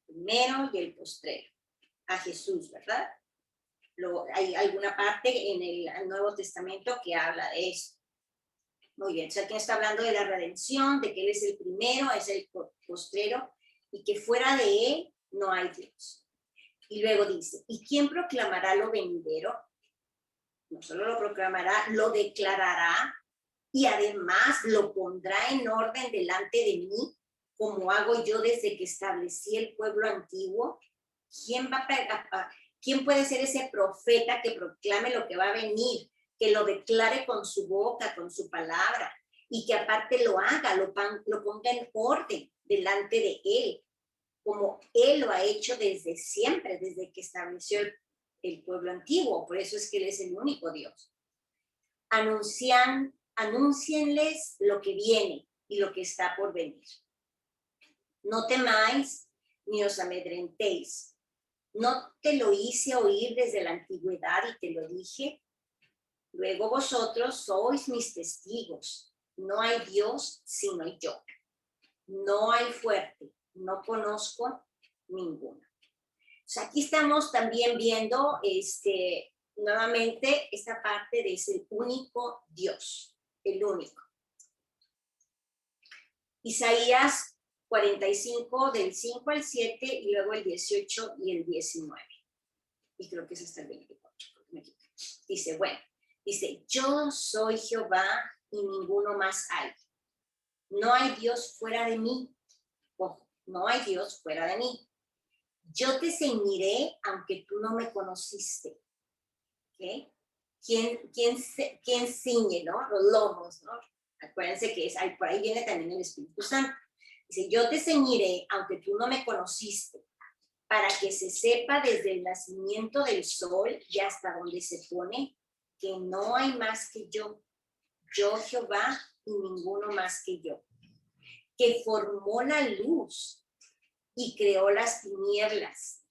Speaker 3: Primero y el postrero. A Jesús, ¿verdad? Hay alguna parte en el Nuevo Testamento que habla de eso. Muy bien, o sea, aquí está hablando de la redención, de que Él es el primero, es el postrero, y que fuera de Él no hay Dios. Y luego dice, ¿y quién proclamará lo venidero? No solo lo proclamará, lo declarará, y además lo pondrá en orden delante de mí, como hago yo desde que establecí el pueblo antiguo. ¿Quién puede ser ese profeta que proclame lo que va a venir, que lo declare con su boca, con su palabra, y que aparte lo haga, lo ponga en orden delante de él, como él lo ha hecho desde siempre, desde que estableció el pueblo antiguo? Por eso es que Él es el único Dios. Anúncienles lo que viene y lo que está por venir. No temáis ni os amedrentéis. ¿No te lo hice oír desde la antigüedad y te lo dije? Luego vosotros sois mis testigos. No hay Dios sino yo. No hay fuerte, no conozco ninguno. O sea, aquí estamos también viendo nuevamente esta parte de ese único Dios, el único. Isaías 45 del 5 al 7 y luego el 18 y el 19. Y creo que es hasta el 24. Dice, yo soy Jehová y ninguno más hay. No hay Dios fuera de mí. Ojo, no hay Dios fuera de mí. Yo te ceñiré aunque tú no me conociste. ¿Okay? ¿Quién ciñe, no? Los lomos, ¿no? Acuérdense que por ahí viene también el Espíritu Santo. Dice, yo te ceñiré aunque tú no me conociste, para que se sepa desde el nacimiento del sol y hasta donde se pone, que no hay más que yo Jehová, y ninguno más que yo, que formó la luz y creó las tinieblas,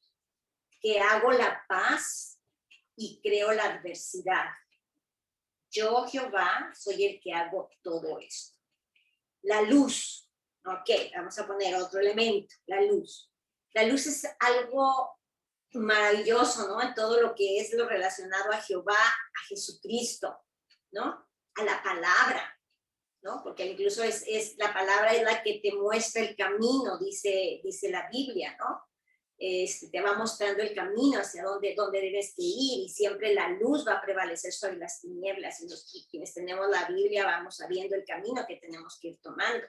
Speaker 3: que hago la paz y creo la adversidad. Yo, Jehová, soy el que hago todo esto. La luz, ok, vamos a poner otro elemento, la luz. La luz es algo maravilloso, ¿no? En todo lo que es lo relacionado a Jehová, a Jesucristo, ¿no? A la palabra, ¿no? Porque incluso la palabra es la que te muestra el camino, dice la Biblia, ¿no? Te va mostrando el camino hacia dónde debes de ir, y siempre la luz va a prevalecer sobre las tinieblas, y quienes tenemos la Biblia vamos sabiendo el camino que tenemos que ir tomando.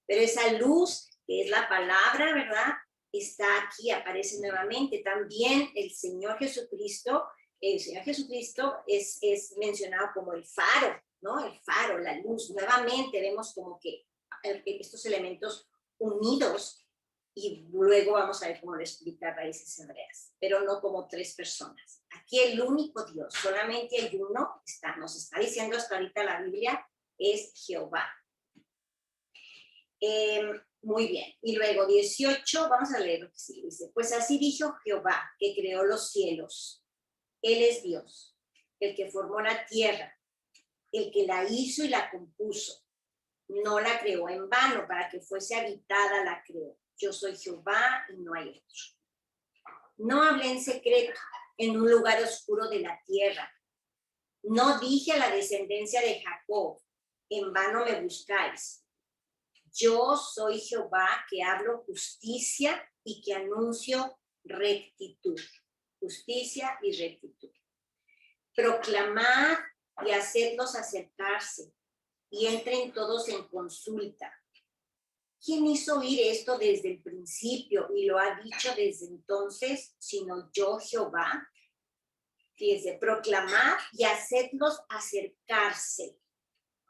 Speaker 3: Pero esa luz, que es la palabra, ¿verdad?, está aquí, aparece nuevamente. También el Señor Jesucristo es mencionado como el faro, ¿no? El faro, la luz. Nuevamente vemos como que estos elementos unidos, y luego vamos a ver cómo lo explica Raíces Hebreas, pero no como tres personas. Aquí el único Dios, solamente hay uno, nos está diciendo hasta ahorita la Biblia, es Jehová. Muy bien, y luego 18, vamos a leer lo que sí dice. Pues así dijo Jehová, que creó los cielos. Él es Dios, el que formó la tierra, el que la hizo y la compuso. No la creó en vano, para que fuese habitada la creó. Yo soy Jehová y no hay otro. No hablé en secreto en un lugar oscuro de la tierra. No dije a la descendencia de Jacob, en vano me buscáis. Yo soy Jehová, que hablo justicia y que anuncio rectitud. Justicia y rectitud. Proclamad y hacedlos acercarse, y entren todos en consulta. ¿Quién hizo oír esto desde el principio y lo ha dicho desde entonces, sino yo, Jehová? Fíjense, proclamad y hacedlos acercarse.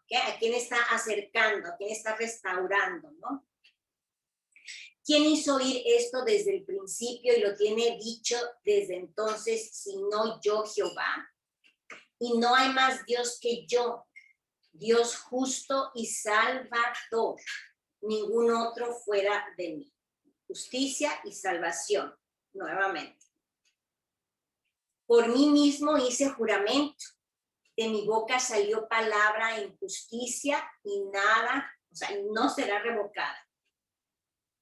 Speaker 3: ¿Okay? ¿A quién está acercando? ¿A quién está restaurando? ¿No? ¿Quién hizo oír esto desde el principio y lo tiene dicho desde entonces, sino yo, Jehová? Y no hay más Dios que yo, Dios justo y salvador. Ningún otro fuera de mí. Justicia y salvación, nuevamente. Por mí mismo hice juramento, de mi boca salió palabra en justicia y nada, o sea, no será revocada.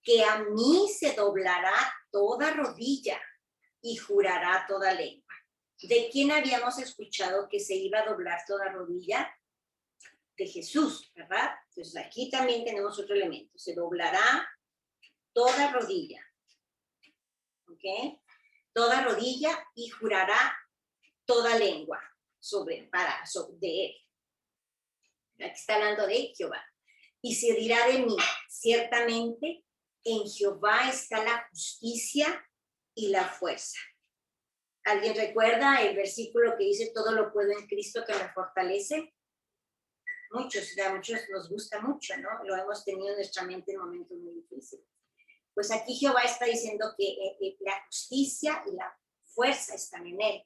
Speaker 3: Que a mí se doblará toda rodilla y jurará toda lengua. ¿De quién habíamos escuchado que se iba a doblar toda rodilla? De Jesús, ¿verdad? Entonces aquí también tenemos otro elemento. Se doblará toda rodilla. ¿Ok? Toda rodilla y jurará toda lengua sobre él. Aquí está hablando de Jehová. Y se dirá de mí, ciertamente en Jehová está la justicia y la fuerza. ¿Alguien recuerda el versículo que dice todo lo puedo en Cristo que me fortalece? Muchos nos gusta mucho, ¿no? Lo hemos tenido en nuestra mente en momentos muy difíciles. Pues aquí Jehová está diciendo que la justicia y la fuerza están en él.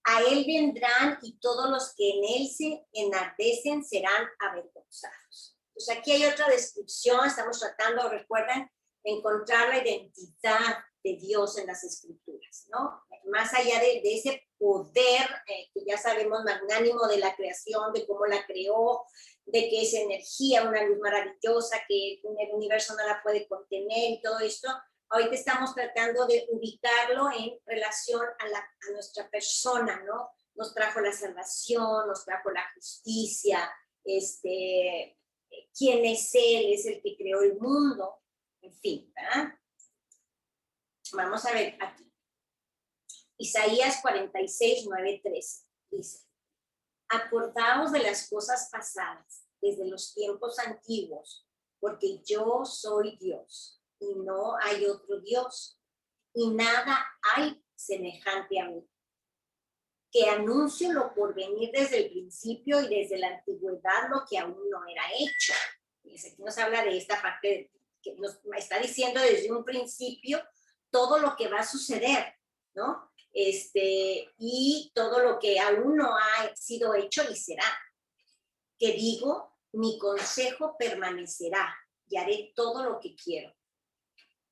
Speaker 3: A él vendrán y todos los que en él se enardecen serán avergonzados. Pues aquí hay otra descripción, estamos tratando, recuerdan, encontrar la identidad de Dios en las Escrituras, ¿no? Más allá de ese poder que ya sabemos magnánimo de la creación, de cómo la creó, de que es energía, una luz maravillosa, que el universo no la puede contener y todo esto. Ahorita estamos tratando de ubicarlo en relación a nuestra persona, ¿no? Nos trajo la salvación, nos trajo la justicia, quién es él, es el que creó el mundo, en fin, ¿verdad? Vamos a ver aquí. Isaías 46, 9, 13 dice: acordaos de las cosas pasadas, desde los tiempos antiguos, porque yo soy Dios y no hay otro Dios, y nada hay semejante a mí, que anuncio lo por venir desde el principio y desde la antigüedad lo que aún no era hecho. Y aquí nos habla de esta parte que nos está diciendo desde un principio todo lo que va a suceder, ¿no? Y todo lo que aún no ha sido hecho y será. Que digo, mi consejo permanecerá y haré todo lo que quiero.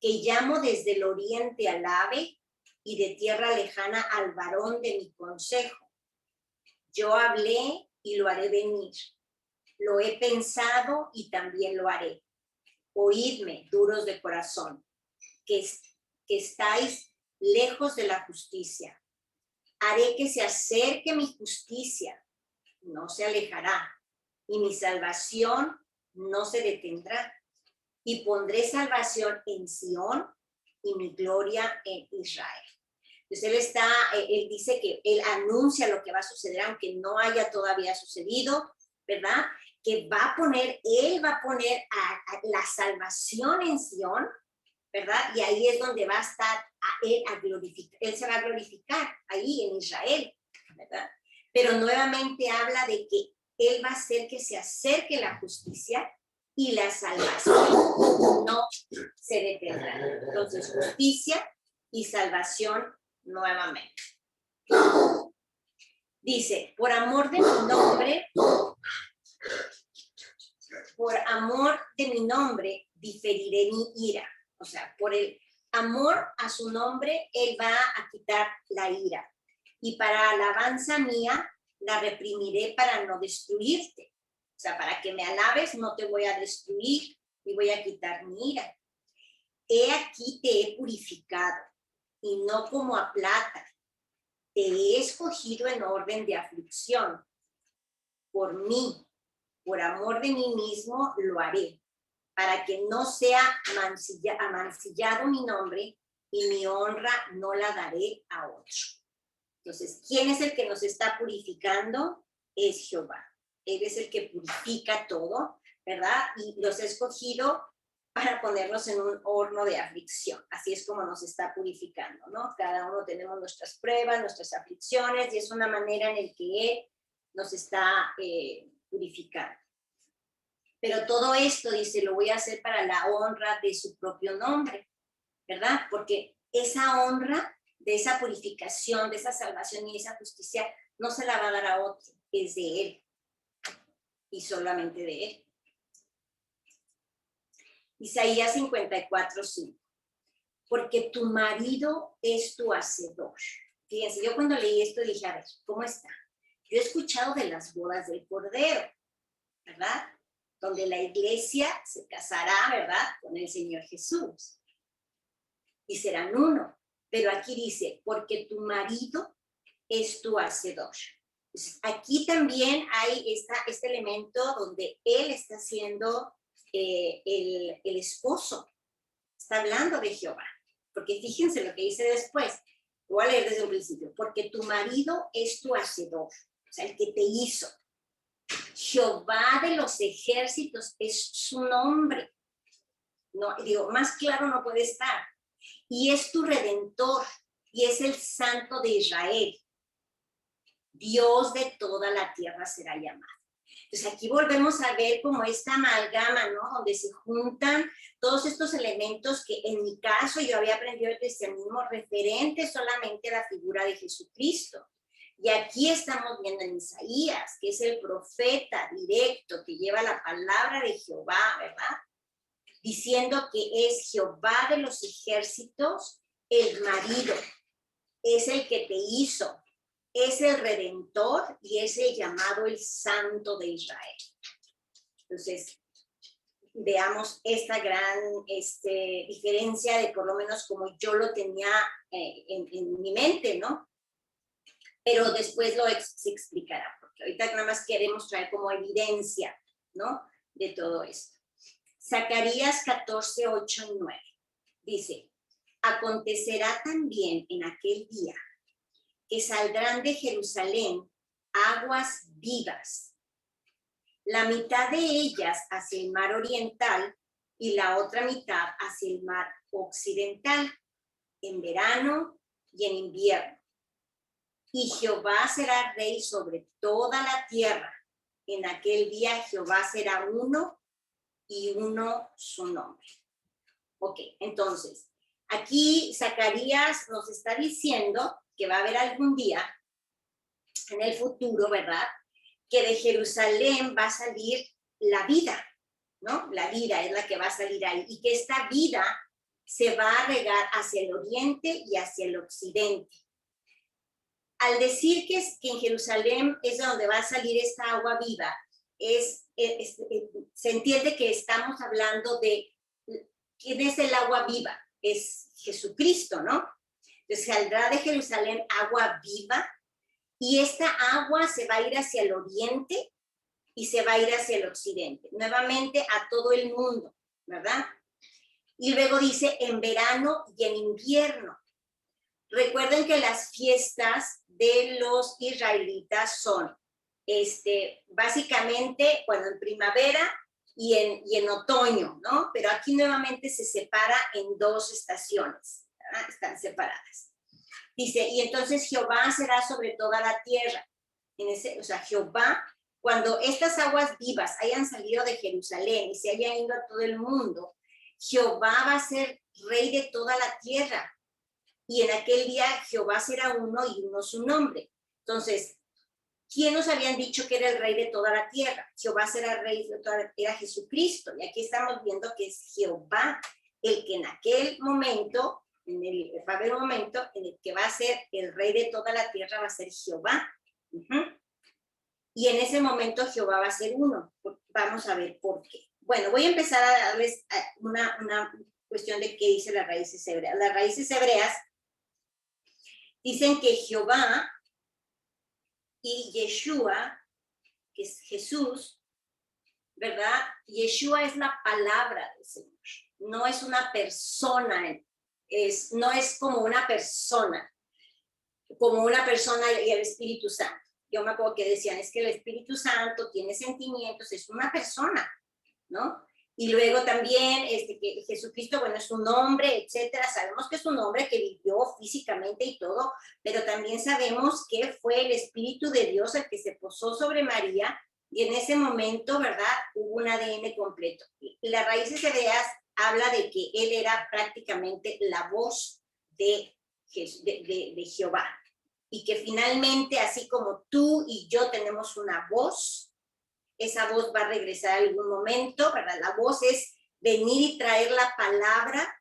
Speaker 3: que llamo desde el oriente al ave y de tierra lejana al varón de mi consejo. Yo hablé y lo haré venir. Lo he pensado y también lo haré. Oídme, duros de corazón, que estáis lejos de la justicia. Haré que se acerque mi justicia, no se alejará, y mi salvación no se detendrá. Y pondré salvación en Sión y mi gloria en Israel. Entonces él dice que él anuncia lo que va a suceder, aunque no haya todavía sucedido, ¿verdad? Que él va a poner a la salvación en Sión, ¿verdad? Y ahí es donde va a estar él a glorificar, él se va a glorificar ahí en Israel, ¿verdad? Pero nuevamente habla de que él va a hacer que se acerque la justicia y la salvación no se detendrá. Entonces, justicia y salvación nuevamente. Dice, por amor de mi nombre, diferiré mi ira. O sea, por el amor a su nombre, él va a quitar la ira. Y para alabanza mía, la reprimiré para no destruirte. O sea, para que me alabes, no te voy a destruir y voy a quitar mi ira. He aquí te he purificado, y no como a plata. Te he escogido en orden de aflicción. Por mí, por amor de mí mismo, lo haré, para que no sea amancillado mi nombre, y mi honra no la daré a otro. Entonces, ¿quién es el que nos está purificando? Es Jehová. Él es el que purifica todo, ¿verdad? Y los ha escogido para ponernos en un horno de aflicción. Así es como nos está purificando, ¿no? Cada uno tenemos nuestras pruebas, nuestras aflicciones, y es una manera en la que Él nos está purificando. Pero todo esto, dice, lo voy a hacer para la honra de su propio nombre, ¿verdad? Porque esa honra de esa purificación, de esa salvación y esa justicia, no se la va a dar a otro, es de Él. Y solamente de Él. Isaías 54:5. Porque tu marido es tu hacedor. Fíjense, yo cuando leí esto dije, a ver, ¿cómo está? Yo he escuchado de las bodas del Cordero, ¿verdad? Donde la iglesia se casará, ¿verdad? Con el Señor Jesús. Y serán uno. Pero aquí dice, porque tu marido es tu hacedor. Entonces, aquí también hay este elemento donde él está siendo el esposo. Está hablando de Jehová. Porque fíjense lo que dice después. Voy a leer desde un principio. Porque tu marido es tu hacedor. O sea, el que te hizo. Jehová de los ejércitos es su nombre. No, digo, más claro no puede estar. Y es tu redentor. Y es el santo de Israel. Dios de toda la tierra será llamado. Entonces aquí volvemos a ver como esta amalgama, ¿no? Donde se juntan todos estos elementos que en mi caso yo había aprendido el cristianismo referente solamente a la figura de Jesucristo. Y aquí estamos viendo en Isaías, que es el profeta directo que lleva la palabra de Jehová, ¿verdad? Diciendo que es Jehová de los ejércitos, el marido, es el que te hizo. Es el Redentor y es el llamado el Santo de Israel. Entonces, veamos esta gran diferencia de por lo menos como yo lo tenía en mi mente, ¿no? Pero después se explicará, porque ahorita nada más queremos traer como evidencia, ¿no? De todo esto. Zacarías 14, 8 y 9. Dice, acontecerá también en aquel día que saldrán de Jerusalén aguas vivas, la mitad de ellas hacia el mar oriental y la otra mitad hacia el mar occidental, en verano y en invierno. Y Jehová será rey sobre toda la tierra. En aquel día Jehová será uno y uno su nombre. Ok, entonces, aquí Zacarías nos está diciendo que va a haber algún día en el futuro, ¿verdad? Que de Jerusalén va a salir la vida, ¿no? La vida es la que va a salir ahí y que esta vida se va a regar hacia el oriente y hacia el occidente. Al decir que en Jerusalén es donde va a salir esta agua viva, se entiende que estamos hablando de quién es el agua viva, es Jesucristo, ¿no? Entonces saldrá de Jerusalén agua viva y esta agua se va a ir hacia el oriente y se va a ir hacia el occidente, nuevamente a todo el mundo, ¿verdad? Y luego dice en verano y en invierno. Recuerden que las fiestas de los israelitas son básicamente, bueno, en primavera y en otoño, ¿no? Pero aquí nuevamente se separa en dos estaciones, ¿verdad? Están separadas. Dice, y entonces Jehová será sobre toda la tierra. O sea, Jehová, cuando estas aguas vivas hayan salido de Jerusalén y se hayan ido a todo el mundo, Jehová va a ser rey de toda la tierra. Y en aquel día Jehová será uno y uno su nombre. Entonces, ¿quién nos habían dicho que era el rey de toda la tierra? Jehová será rey de toda la tierra, era Jesucristo. Y aquí estamos viendo que es Jehová el que en aquel momento, va a haber un momento en el que va a ser el rey de toda la tierra, va a ser Jehová. Y en ese momento Jehová va a ser uno. Vamos a ver por qué. Bueno, voy a empezar a darles una cuestión de qué dice las raíces hebreas. Las raíces hebreas dicen que Jehová y Yeshua, que es Jesús, ¿verdad? Yeshua es la palabra del Señor, no es una persona, no es como una persona y el Espíritu Santo. Yo me acuerdo que decían, es que el Espíritu Santo tiene sentimientos, es una persona, ¿no? Y luego también que Jesucristo, bueno, es un hombre, etcétera. Sabemos que es un hombre que vivió físicamente y todo, pero también sabemos que fue el Espíritu de Dios el que se posó sobre María y en ese momento, ¿verdad? Hubo un ADN completo. Las raíces hebreas habla de que él era prácticamente la voz de Jehová y que finalmente, así como tú y yo tenemos una voz, esa voz va a regresar en algún momento, ¿verdad? La voz es venir y traer la palabra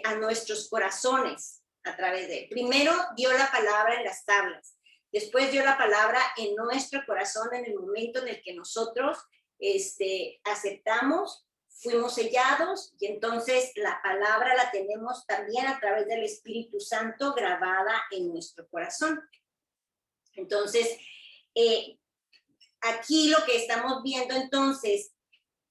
Speaker 3: a nuestros corazones a través de él. Primero dio la palabra en las tablas, después dio la palabra en nuestro corazón en el momento en el que nosotros aceptamos, fuimos sellados y entonces la palabra la tenemos también a través del Espíritu Santo grabada en nuestro corazón. Entonces, aquí lo que estamos viendo entonces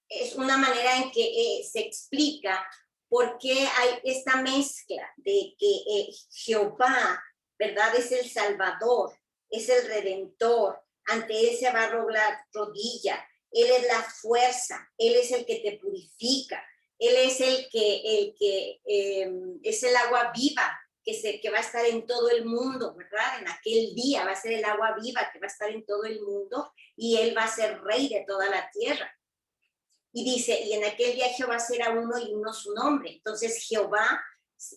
Speaker 3: es una manera en que se explica por qué hay esta mezcla de que Jehová, ¿verdad? Es el Salvador, es el Redentor, ante él se va a doblar rodilla, él es la fuerza, él es el que te purifica, él es el que es el agua viva, que va a estar en todo el mundo, ¿verdad? En aquel día va a ser el agua viva que va a estar en todo el mundo y él va a ser rey de toda la tierra. Y dice, y en aquel día Jehová será uno y uno su nombre. Entonces Jehová,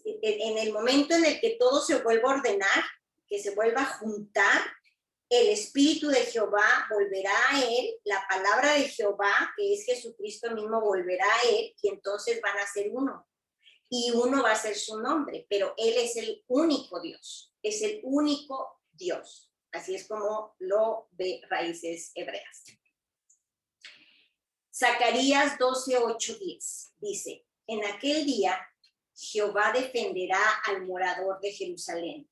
Speaker 3: en el momento en el que todo se vuelva a ordenar, que se vuelva a juntar, el Espíritu de Jehová volverá a él, la palabra de Jehová, que es Jesucristo mismo, volverá a él y entonces van a ser uno. Y uno va a ser su nombre, pero él es el único Dios, es el único Dios. Así es como lo ve Raíces Hebreas. Zacarías 12, 8, 10 dice, en aquel día Jehová defenderá al morador de Jerusalén,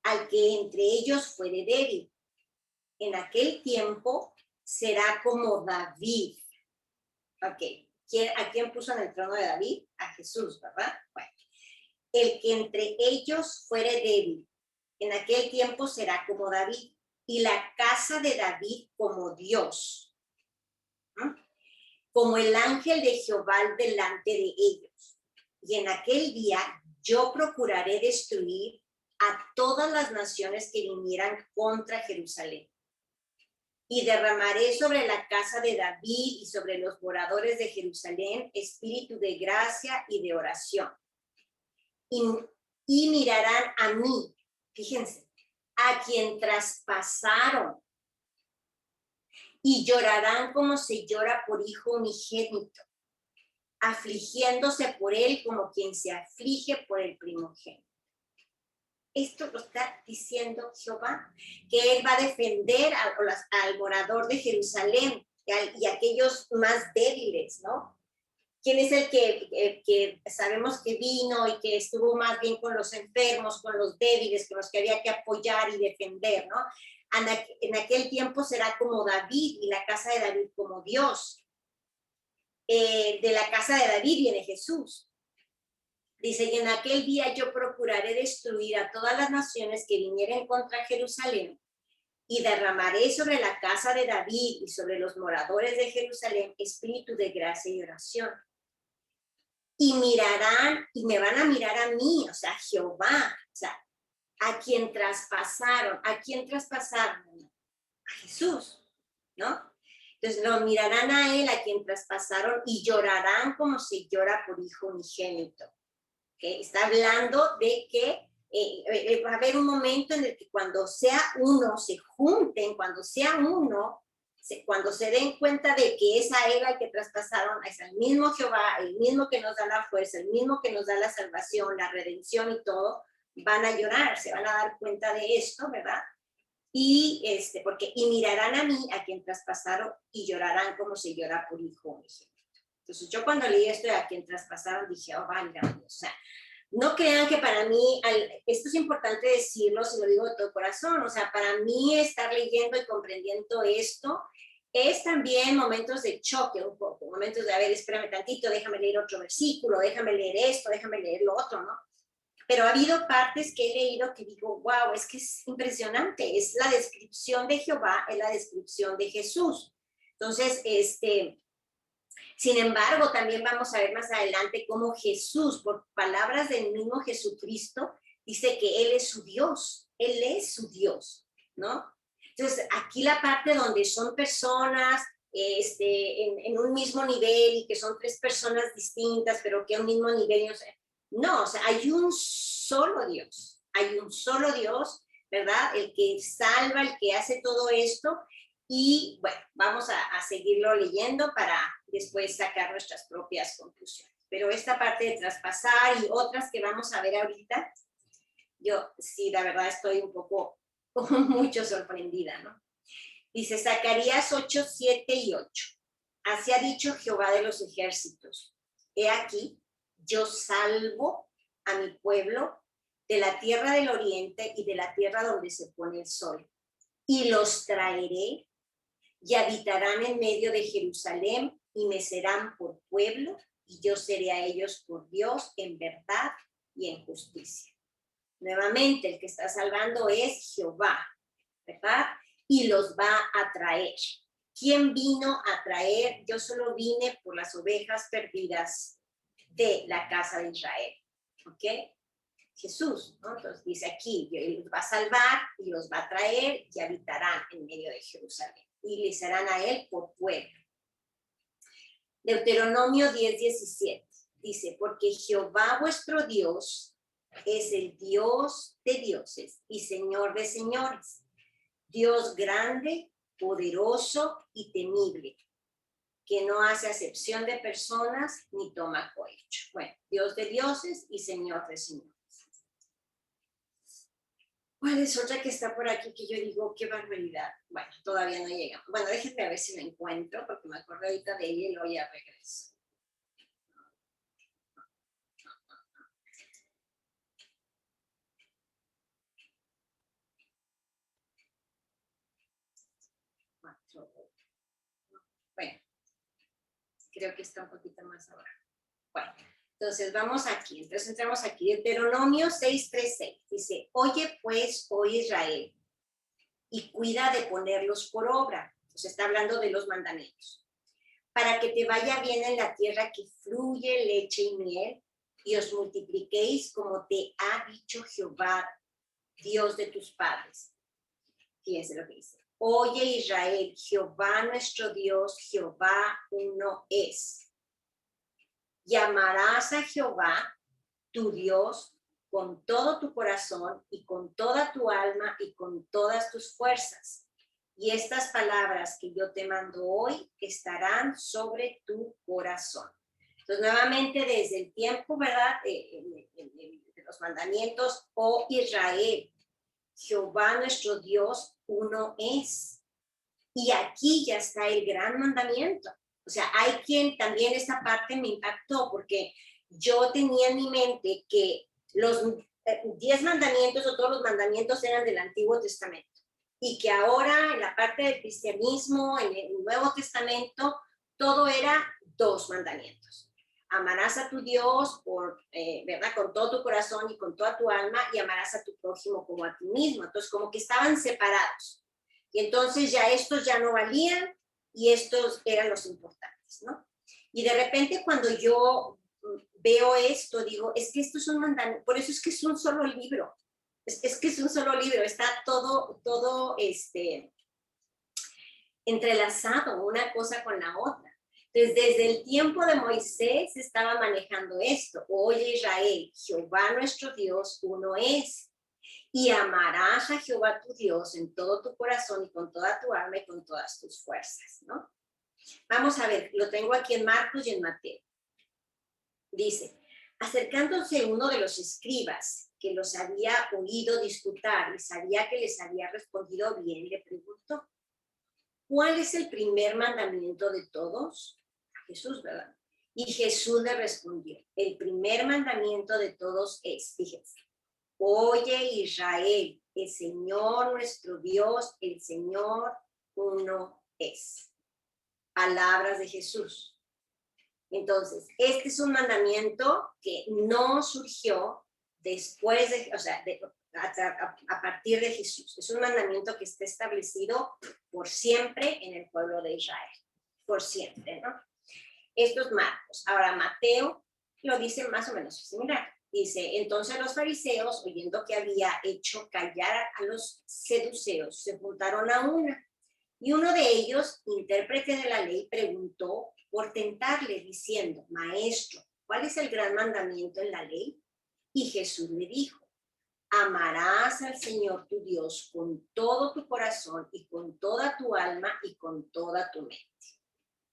Speaker 3: al que entre ellos fuere débil. En aquel tiempo será como David. Ok. ¿A quién puso en el trono de David? A Jesús, ¿verdad? Bueno, el que entre ellos fuere débil, en aquel tiempo será como David, y la casa de David como Dios, ¿no? Como el ángel de Jehová delante de ellos. Y en aquel día yo procuraré destruir a todas las naciones que vinieran contra Jerusalén. Y derramaré sobre la casa de David y sobre los moradores de Jerusalén espíritu de gracia y de oración. Y mirarán a mí, fíjense, a quien traspasaron, y llorarán como se llora por hijo unigénito, afligiéndose por él como quien se aflige por el primogénito. Esto lo está diciendo Jehová, que él va a defender al morador de Jerusalén y a aquellos más débiles, ¿no? ¿Quién es el que sabemos que vino y que estuvo más bien con los enfermos, con los débiles, con los que había que apoyar y defender, ¿no? En aquel tiempo será como David y la casa de David como Dios. De la casa de David viene Jesús. Dice, y en aquel día yo procuraré destruir a todas las naciones que vinieren contra Jerusalén y derramaré sobre la casa de David y sobre los moradores de Jerusalén espíritu de gracia y oración. Y mirarán, y me van a mirar a mí, o sea, Jehová, o sea, a quien traspasaron. ¿A Jesús, ¿no? Entonces lo mirarán a él, a quien traspasaron, y llorarán como se llora por hijo unigénito. ¿Okay? Está hablando de que va a haber un momento en el que cuando sea uno, se junten, cuando sea uno, cuando se den cuenta de que es a él al que traspasaron, es el mismo Jehová, el mismo que nos da la fuerza, el mismo que nos da la salvación, la redención y todo, van a llorar, se van a dar cuenta de esto, ¿verdad? Y mirarán a mí, a quien traspasaron, y llorarán como se llora por hijo unigénito. Entonces yo cuando leí esto de a quien traspasaron dije, oh, vaya, o sea, no crean que para mí, esto es importante decirlo, si lo digo de todo corazón, o sea, para mí estar leyendo y comprendiendo esto es también momentos de choque un poco, momentos de, a ver, espérame tantito, déjame leer otro versículo, déjame leer esto, déjame leer lo otro, ¿no? Pero ha habido partes que he leído que digo, wow, es que es impresionante, es la descripción de Jehová, es la descripción de Jesús. Entonces, sin embargo, también vamos a ver más adelante cómo Jesús, por palabras del mismo Jesucristo, dice que Él es su Dios, ¿no? Entonces, aquí la parte donde son personas en un mismo nivel y que son tres personas distintas, pero que a un mismo nivel, no, o sea, hay un solo Dios, ¿verdad? El que salva, el que hace todo esto. Y bueno, vamos a seguirlo leyendo para después sacar nuestras propias conclusiones. Pero esta parte de traspasar y otras que vamos a ver ahorita, yo sí, la verdad estoy un poco, mucho sorprendida, ¿no? Dice Zacarías 8, 7 y 8. Así ha dicho Jehová de los ejércitos. He aquí, yo salvo a mi pueblo de la tierra del oriente y de la tierra donde se pone el sol. Y los traeré y habitarán en medio de Jerusalén y me serán por pueblo y yo seré a ellos por Dios en verdad y en justicia. Nuevamente, el que está salvando es Jehová, ¿verdad? Y los va a traer. ¿Quién vino a traer? Yo solo vine por las ovejas perdidas de la casa de Israel, ¿ok? Jesús, ¿no? Entonces dice aquí, Él los va a salvar y los va a traer y habitarán en medio de Jerusalén. Y le serán a él por pueblo. Deuteronomio 10, 17 dice, porque Jehová vuestro Dios es el Dios de dioses y Señor de señores, Dios grande, poderoso y temible, que no hace acepción de personas ni toma cohecho. Bueno, Dios de dioses y Señor de señores. ¿Cuál es otra que está por aquí que yo digo, qué barbaridad? Bueno, todavía no llegamos. Bueno, déjenme ver si la encuentro, porque me acuerdo ahorita de ella y luego ya regreso. Bueno, creo que está un poquito más abajo. Bueno, entonces vamos aquí. Entonces entramos aquí. Deuteronomio 6:3-6. Dice, oye pues, oh Israel, y cuida de ponerlos por obra. Entonces está hablando de los mandamientos. Para que te vaya bien en la tierra que fluye leche y miel, y os multipliquéis como te ha dicho Jehová, Dios de tus padres. Fíjense lo que dice. Oye Israel, Jehová nuestro Dios, Jehová uno es. Llamarás a Jehová, tu Dios, con todo tu corazón y con toda tu alma y con todas tus fuerzas. Y estas palabras que yo te mando hoy estarán sobre tu corazón. Entonces, nuevamente, desde el tiempo, ¿verdad? De los mandamientos, oh Israel, Jehová nuestro Dios, uno es. Y aquí ya está el gran mandamiento. O sea, hay quien también esta parte me impactó porque yo tenía en mi mente que los 10 mandamientos o todos los mandamientos eran del Antiguo Testamento y que ahora en la parte del cristianismo, en el Nuevo Testamento, todo era 2 mandamientos. Amarás a tu Dios ¿verdad? Con todo tu corazón y con toda tu alma, y amarás a tu prójimo como a ti mismo. Entonces, como que estaban separados. Y entonces ya estos ya no valían y estos eran los importantes, ¿no? Y de repente cuando yo veo esto, digo, es que esto es un mandamiento, por eso es que es un solo libro. Es que es un solo libro, está todo entrelazado una cosa con la otra. Entonces, desde el tiempo de Moisés se estaba manejando esto. Oye Israel, Jehová nuestro Dios, uno es. Y amarás a Jehová tu Dios en todo tu corazón y con toda tu alma y con todas tus fuerzas, ¿no? Vamos a ver, lo tengo aquí en Marcos y en Mateo. Dice, acercándose uno de los escribas que los había oído disputar y sabía que les había respondido bien, le preguntó, ¿cuál es el primer mandamiento de todos? A Jesús, ¿verdad? Y Jesús le respondió, el primer mandamiento de todos es, fíjense, oye Israel, el Señor nuestro Dios, el Señor uno es. Palabras de Jesús. Entonces, este es un mandamiento que no surgió después de, o sea, a partir de Jesús. Es un mandamiento que está establecido por siempre en el pueblo de Israel. Por siempre, ¿no? Esto es Marcos. Ahora, Mateo lo dice más o menos similar. Dice, entonces los fariseos, oyendo que había hecho callar a los seduceos, se juntaron a una. Y uno de ellos, intérprete de la ley, preguntó por tentarle, diciendo, Maestro, ¿cuál es el gran mandamiento en la ley? Y Jesús le dijo, amarás al Señor tu Dios con todo tu corazón y con toda tu alma y con toda tu mente.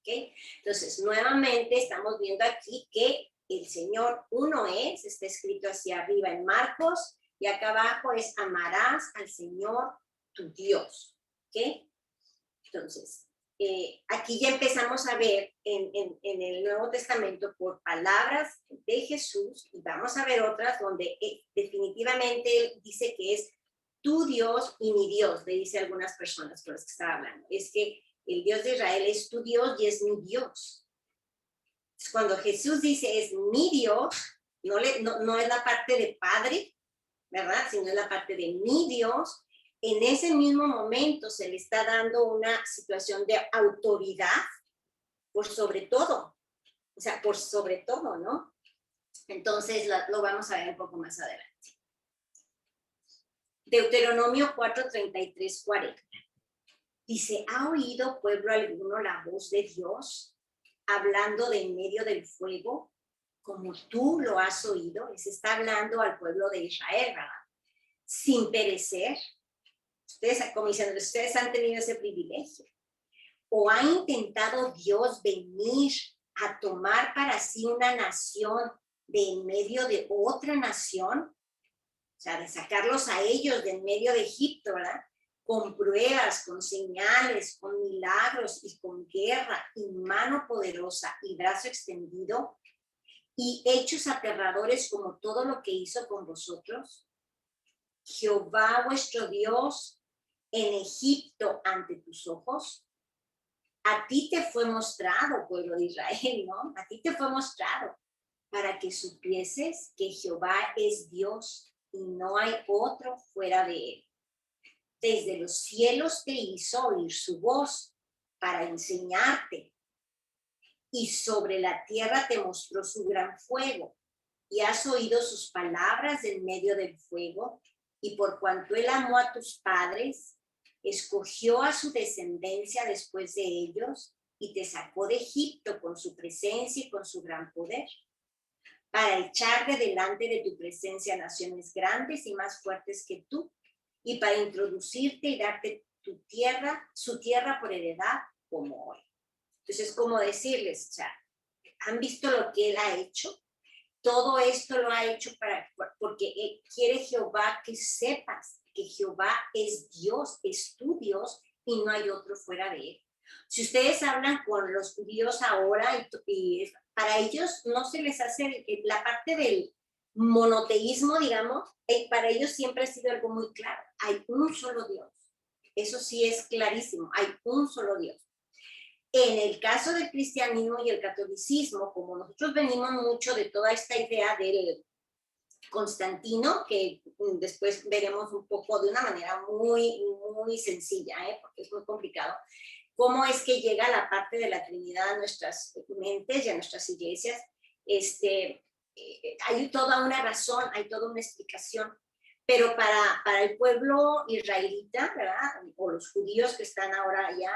Speaker 3: ¿Okay? Entonces, nuevamente estamos viendo aquí que el Señor uno es, está escrito hacia arriba en Marcos, y acá abajo es amarás al Señor tu Dios. ¿Ok? Entonces, aquí ya empezamos a ver en el Nuevo Testamento por palabras de Jesús, y vamos a ver otras donde definitivamente dice que es tu Dios y mi Dios, le dice a algunas personas con las que estaba hablando. Es que el Dios de Israel es tu Dios y es mi Dios. Cuando Jesús dice es mi Dios, no es la parte de Padre, ¿verdad? Sino es la parte de mi Dios. En ese mismo momento se le está dando una situación de autoridad por sobre todo. O sea, por sobre todo, ¿no? Entonces lo vamos a ver un poco más adelante. Deuteronomio 4:33, 40. Dice, ¿ha oído pueblo alguno la voz de Dios hablando de en medio del fuego, como tú lo has oído? Se está hablando al pueblo de Israel, ¿verdad? Sin perecer. Ustedes, como diciendo, ustedes han tenido ese privilegio. ¿O ha intentado Dios venir a tomar para sí una nación de en medio de otra nación? O sea, de sacarlos a ellos de en medio de Egipto, ¿verdad? Con pruebas, con señales, con milagros y con guerra y mano poderosa y brazo extendido y hechos aterradores como todo lo que hizo con vosotros. Jehová vuestro Dios en Egipto ante tus ojos. A ti te fue mostrado, pueblo de Israel, ¿no? A ti te fue mostrado para que supieses que Jehová es Dios y no hay otro fuera de él. Desde los cielos te hizo oír su voz para enseñarte, y sobre la tierra te mostró su gran fuego, y has oído sus palabras en medio del fuego, y por cuanto él amó a tus padres, escogió a su descendencia después de ellos, y te sacó de Egipto con su presencia y con su gran poder, para echar de delante de tu presencia naciones grandes y más fuertes que tú, y para introducirte y darte su tierra por heredad como hoy. Entonces, como decirles, o sea, ¿Han visto lo que Él ha hecho? Todo esto lo ha hecho porque quiere Jehová que sepas que Jehová es Dios, es tu Dios y no hay otro fuera de Él. Si ustedes hablan con los judíos ahora y para ellos no se les hace la parte del monoteísmo, digamos, para ellos siempre ha sido algo muy claro. Hay un solo Dios. Eso sí es clarísimo. Hay un solo Dios. En el caso del cristianismo y el catolicismo, como nosotros venimos mucho de toda esta idea del Constantino, que después veremos un poco de una manera muy, muy sencilla, porque es muy complicado, cómo es que llega la parte de la Trinidad a nuestras mentes y a nuestras iglesias. Hay toda una razón, hay toda una explicación, pero para el pueblo israelita, ¿verdad? O los judíos que están ahora allá,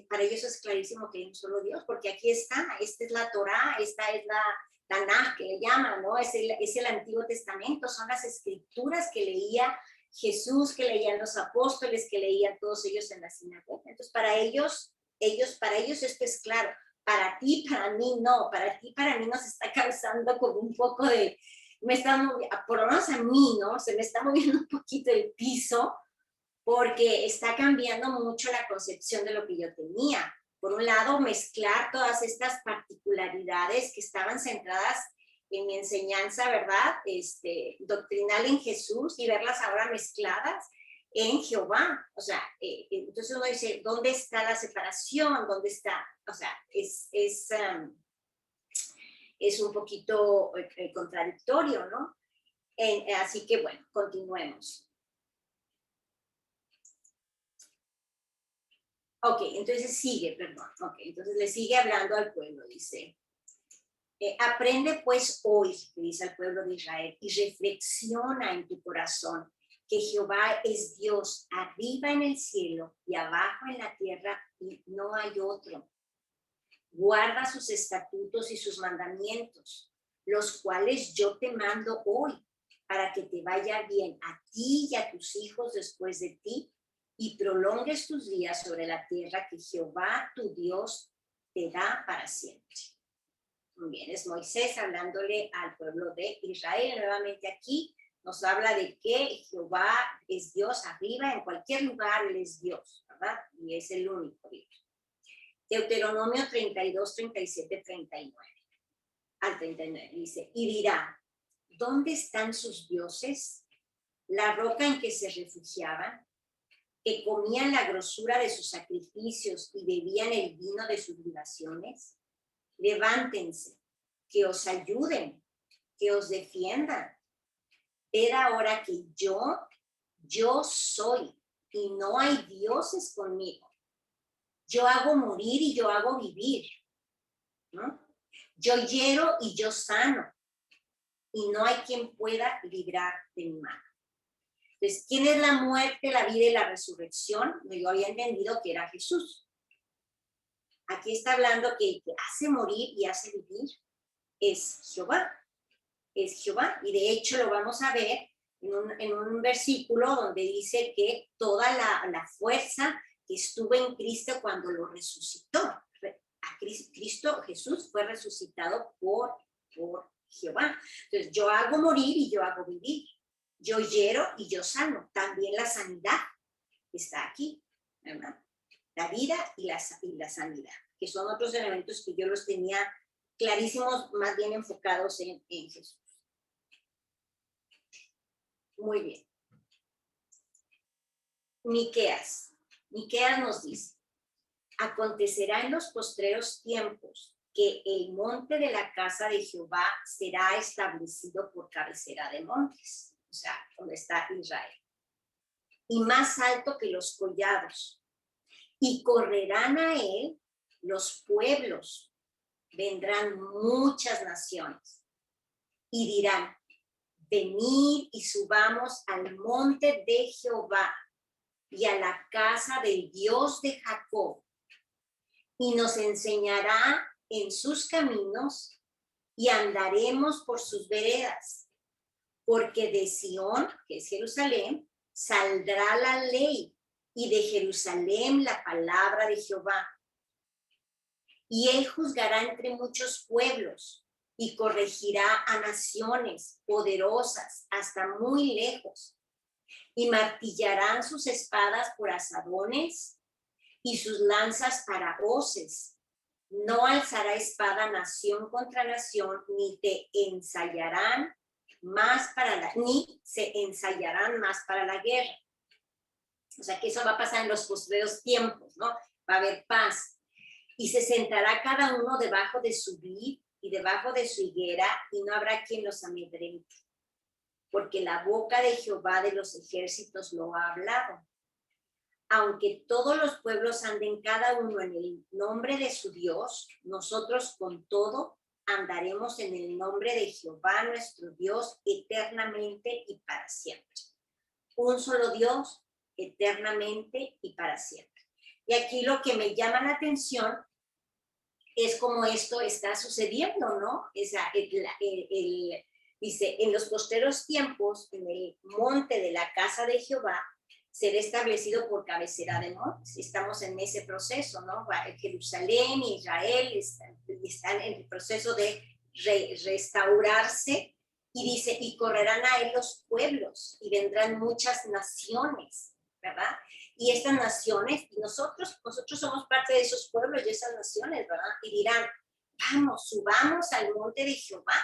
Speaker 3: para ellos es clarísimo que hay un solo Dios, porque aquí está, esta es la Torá, esta es la Tanaj, que le llaman, ¿no? Es el Antiguo Testamento, son las escrituras que leía Jesús, que leían los apóstoles, que leían todos ellos en la sinagoga. Entonces, para ellos esto es claro. Para ti, para mí no. Para ti, para mí nos está causando como un poco de, por lo menos a mí, ¿no? Se me está moviendo un poquito el piso porque está cambiando mucho la concepción de lo que yo tenía. Por un lado, mezclar todas estas particularidades que estaban centradas en mi enseñanza, ¿verdad? Doctrinal en Jesús y verlas ahora mezcladas en Jehová. O sea, entonces uno dice, ¿dónde está la separación? ¿Dónde está? O sea, es un poquito contradictorio, ¿no? Así que bueno, continuemos. Ok, entonces sigue, perdón. Ok, entonces le sigue hablando al pueblo, dice. Aprende pues hoy, dice al pueblo de Israel, y reflexiona en tu corazón que Jehová es Dios arriba en el cielo y abajo en la tierra y no hay otro. Guarda sus estatutos y sus mandamientos, los cuales yo te mando hoy, para que te vaya bien a ti y a tus hijos después de ti, y prolongues tus días sobre la tierra que Jehová tu Dios te da para siempre. Muy bien, es Moisés hablándole al pueblo de Israel. Nuevamente aquí nos habla de que Jehová es Dios arriba, en cualquier lugar Él es Dios, ¿verdad? Y es el único Dios. Deuteronomio 32, 37, 39 al 39 dice, y dirá, ¿dónde están sus dioses? La roca en que se refugiaban, que comían la grosura de sus sacrificios y bebían el vino de sus libaciones. Levántense, que os ayuden, que os defiendan. Ved ahora que yo soy, y no hay dioses conmigo. Yo hago morir y yo hago vivir, ¿no? Yo hiero y yo sano, y no hay quien pueda librar de mi mano. Entonces, ¿quién es la muerte, la vida y la resurrección? Yo había entendido que era Jesús. Aquí está hablando que el que hace morir y hace vivir es Jehová. Es Jehová. Y de hecho lo vamos a ver en un versículo donde dice que toda la fuerza que estuvo en Cristo cuando lo resucitó. A Cristo Jesús fue resucitado por Jehová. Entonces, yo hago morir y yo hago vivir. Yo hiero y yo sano. También la sanidad está aquí, ¿verdad? La vida y la sanidad, que son otros elementos que yo los tenía clarísimos, más bien enfocados en Jesús. Muy bien. Miqueas nos dice, acontecerá en los postreros tiempos que el monte de la casa de Jehová será establecido por cabecera de montes, o sea, donde está Israel, y más alto que los collados, y correrán a él los pueblos, vendrán muchas naciones, y dirán, venid y subamos al monte de Jehová y a la casa del Dios de Jacob, y nos enseñará en sus caminos y andaremos por sus veredas, porque de Sión, que es Jerusalén, saldrá la ley y de Jerusalén la palabra de Jehová. y él juzgará entre muchos pueblos y corregirá a naciones poderosas hasta muy lejos, y martillarán sus espadas por azadones y sus lanzas para hoces. No alzará espada nación contra nación, ni se ensayarán más para la guerra. O sea que eso va a pasar en los postreros tiempos, ¿no? Va a haber paz. Y se sentará cada uno debajo de su vid y debajo de su higuera, y no habrá quien los amedrente, porque la boca de Jehová de los ejércitos lo ha hablado. Aunque todos los pueblos anden cada uno en el nombre de su Dios, nosotros con todo andaremos en el nombre de Jehová nuestro Dios eternamente y para siempre. Un solo Dios, eternamente y para siempre. Y aquí lo que me llama la atención es cómo esto está sucediendo, ¿no? Dice, en los posteros tiempos, en el monte de la casa de Jehová, será establecido por cabecera de montes. Estamos en ese proceso, ¿no? Jerusalén, Israel están en el proceso de restaurarse, y dice, y correrán a él los pueblos, y vendrán muchas naciones, ¿verdad? Y estas naciones, y nosotros somos parte de esos pueblos y esas naciones, ¿verdad? Y dirán, vamos, subamos al monte de Jehová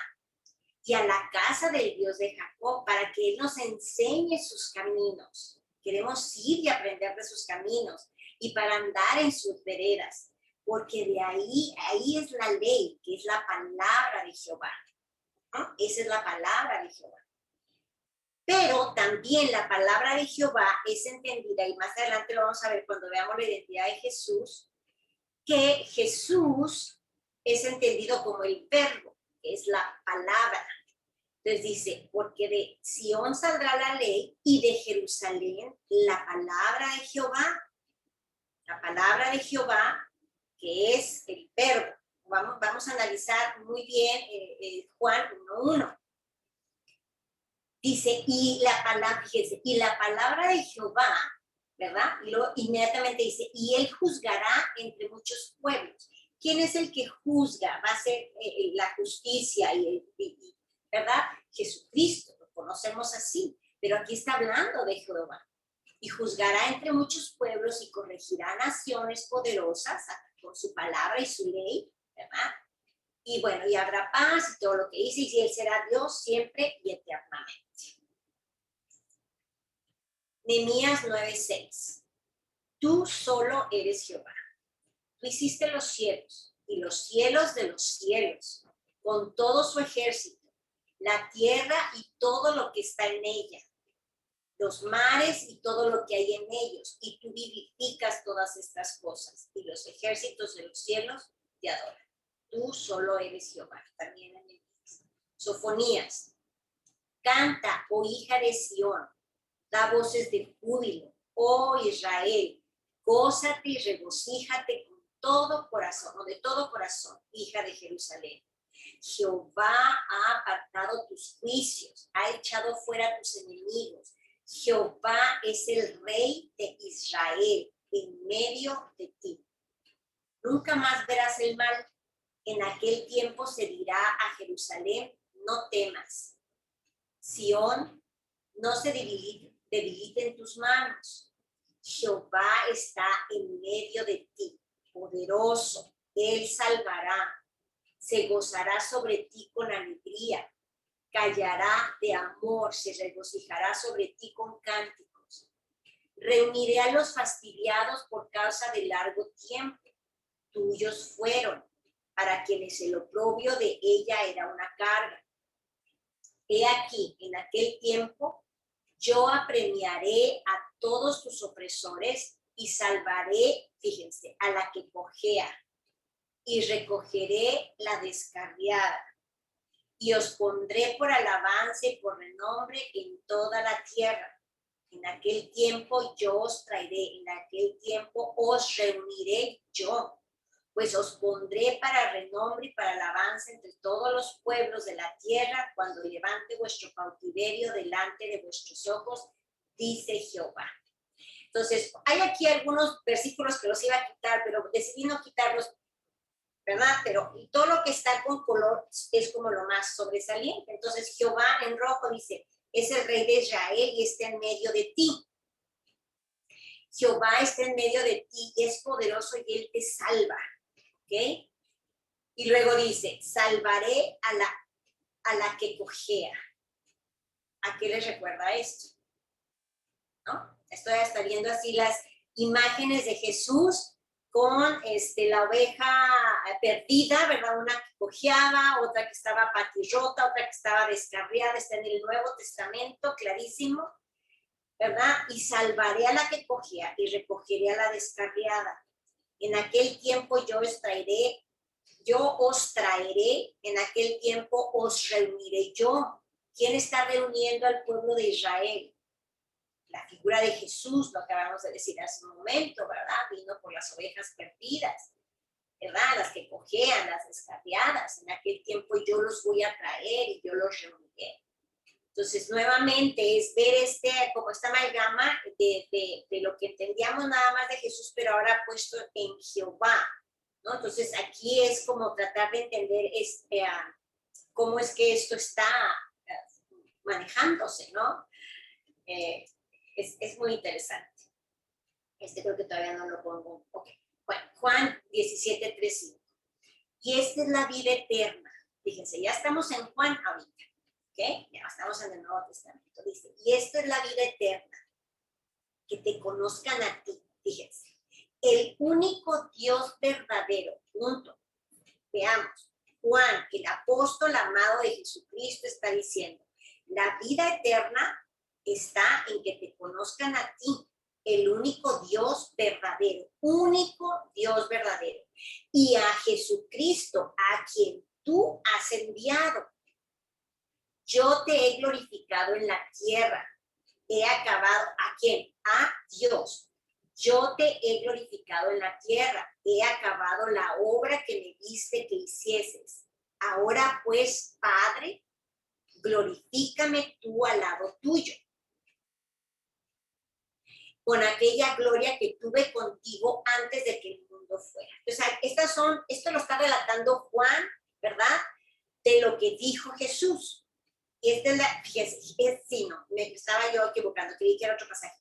Speaker 3: y a la casa del Dios de Jacob, para que él nos enseñe sus caminos. Queremos ir y aprender de sus caminos, y para andar en sus veredas, porque de ahí es la ley, que es la palabra de Jehová, ¿no? Esa es la palabra de Jehová. Pero también la palabra de Jehová es entendida, y más adelante lo vamos a ver cuando veamos la identidad de Jesús, que Jesús es entendido como el verbo, que es la palabra. Entonces dice, porque de Sión saldrá la ley, y de Jerusalén la palabra de Jehová. La palabra de Jehová, que es el verbo. Vamos a analizar muy bien Juan 1:1. Dice, y la palabra de Jehová, ¿verdad? Y luego inmediatamente dice, y él juzgará entre muchos pueblos. ¿Quién es el que juzga? Va a ser la justicia, ¿verdad? Jesucristo, lo conocemos así, pero aquí está hablando de Jehová. Y juzgará entre muchos pueblos y corregirá naciones poderosas con su palabra y su ley, ¿verdad? Y bueno, y habrá paz y todo lo que dice, y él será Dios siempre y eternamente. Nehemías 9:6. Tú solo eres Jehová. Tú hiciste los cielos y los cielos de los cielos, con todo su ejército, la tierra y todo lo que está en ella, los mares y todo lo que hay en ellos, y tú vivificas todas estas cosas, y los ejércitos de los cielos te adoran. Tú solo eres Jehová. También en el Sofonías. Canta, oh hija de Sión, da voces de júbilo, oh Israel, gózate y regocíjate con todo corazón, o de todo corazón, hija de Jerusalén. Jehová ha apartado tus juicios, ha echado fuera tus enemigos. Jehová es el rey de Israel en medio de ti. Nunca más verás el mal. En aquel tiempo se dirá a Jerusalén, no temas. Sión, no se debilite en tus manos. Jehová está en medio de ti, poderoso. Él salvará. Se gozará sobre ti con alegría. Callará de amor, se regocijará sobre ti con cánticos. Reuniré a los fastidiados por causa de largo tiempo. Tuyos fueron, para quienes el oprobio de ella era una carga. He aquí, en aquel tiempo, yo apremiaré a todos tus opresores y salvaré, fíjense, a la que cojea, y recogeré la descarriada. Y os pondré por alabanza y por renombre en toda la tierra. En aquel tiempo yo os traeré, en aquel tiempo os reuniré yo, pues os pondré para renombre y para alabanza entre todos los pueblos de la tierra, cuando levante vuestro cautiverio delante de vuestros ojos, dice Jehová. Entonces, hay aquí algunos versículos que los iba a quitar, pero decidí no quitarlos ¿verdad? Pero y todo lo que está con color es como lo más sobresaliente. Entonces Jehová en rojo dice, es el rey de Israel y está en medio de ti. Jehová está en medio de ti y es poderoso y él te salva. ¿Ok? Y luego dice, salvaré a la que cojea. ¿A qué les recuerda esto? ¿No? Estoy hasta viendo así las imágenes de Jesús con la oveja perdida, ¿verdad? Una que cojeaba, otra que estaba patirrota, otra que estaba descarriada, está en el Nuevo Testamento, clarísimo, ¿verdad? Y salvaré a la que cojea y recogeré a la descarriada. En aquel tiempo yo os traeré, en aquel tiempo os reuniré yo. ¿Quién está reuniendo al pueblo de Israel? La figura de Jesús, lo acabamos de decir hace un momento, ¿verdad? Vino por las ovejas perdidas, ¿verdad? Las que cojean, las descarriadas. En aquel tiempo yo los voy a traer y yo los reuniré. Entonces, nuevamente es ver como esta amalgama de lo que entendíamos nada más de Jesús, pero ahora puesto en Jehová, ¿no? Entonces, aquí es como tratar de entender cómo es que esto está manejándose, ¿no? Es muy interesante. Creo que todavía no lo pongo. Ok. Bueno, Juan 17, 3, 5. Y esta es la vida eterna. Fíjense, ya estamos en Juan ahorita. ¿Ok? Ya estamos en el Nuevo Testamento. Dice, y esta es la vida eterna. Que te conozcan a ti. Fíjense. El único Dios verdadero. Punto. Veamos. Juan, el apóstol amado de Jesucristo, está diciendo, la vida eterna está en que te conozcan a ti, el único Dios verdadero, y a Jesucristo, a quien tú has enviado. Yo te he glorificado en la tierra. He acabado, ¿a quién? A Dios. Yo te he glorificado en la tierra. He acabado la obra que me diste que hicieses. Ahora pues, Padre, glorifícame tú al lado tuyo, con aquella gloria que tuve contigo antes de que el mundo fuera. O sea, esto lo está relatando Juan, ¿verdad? De lo que dijo Jesús. Y esta es me estaba yo equivocando, creí que era otro pasaje.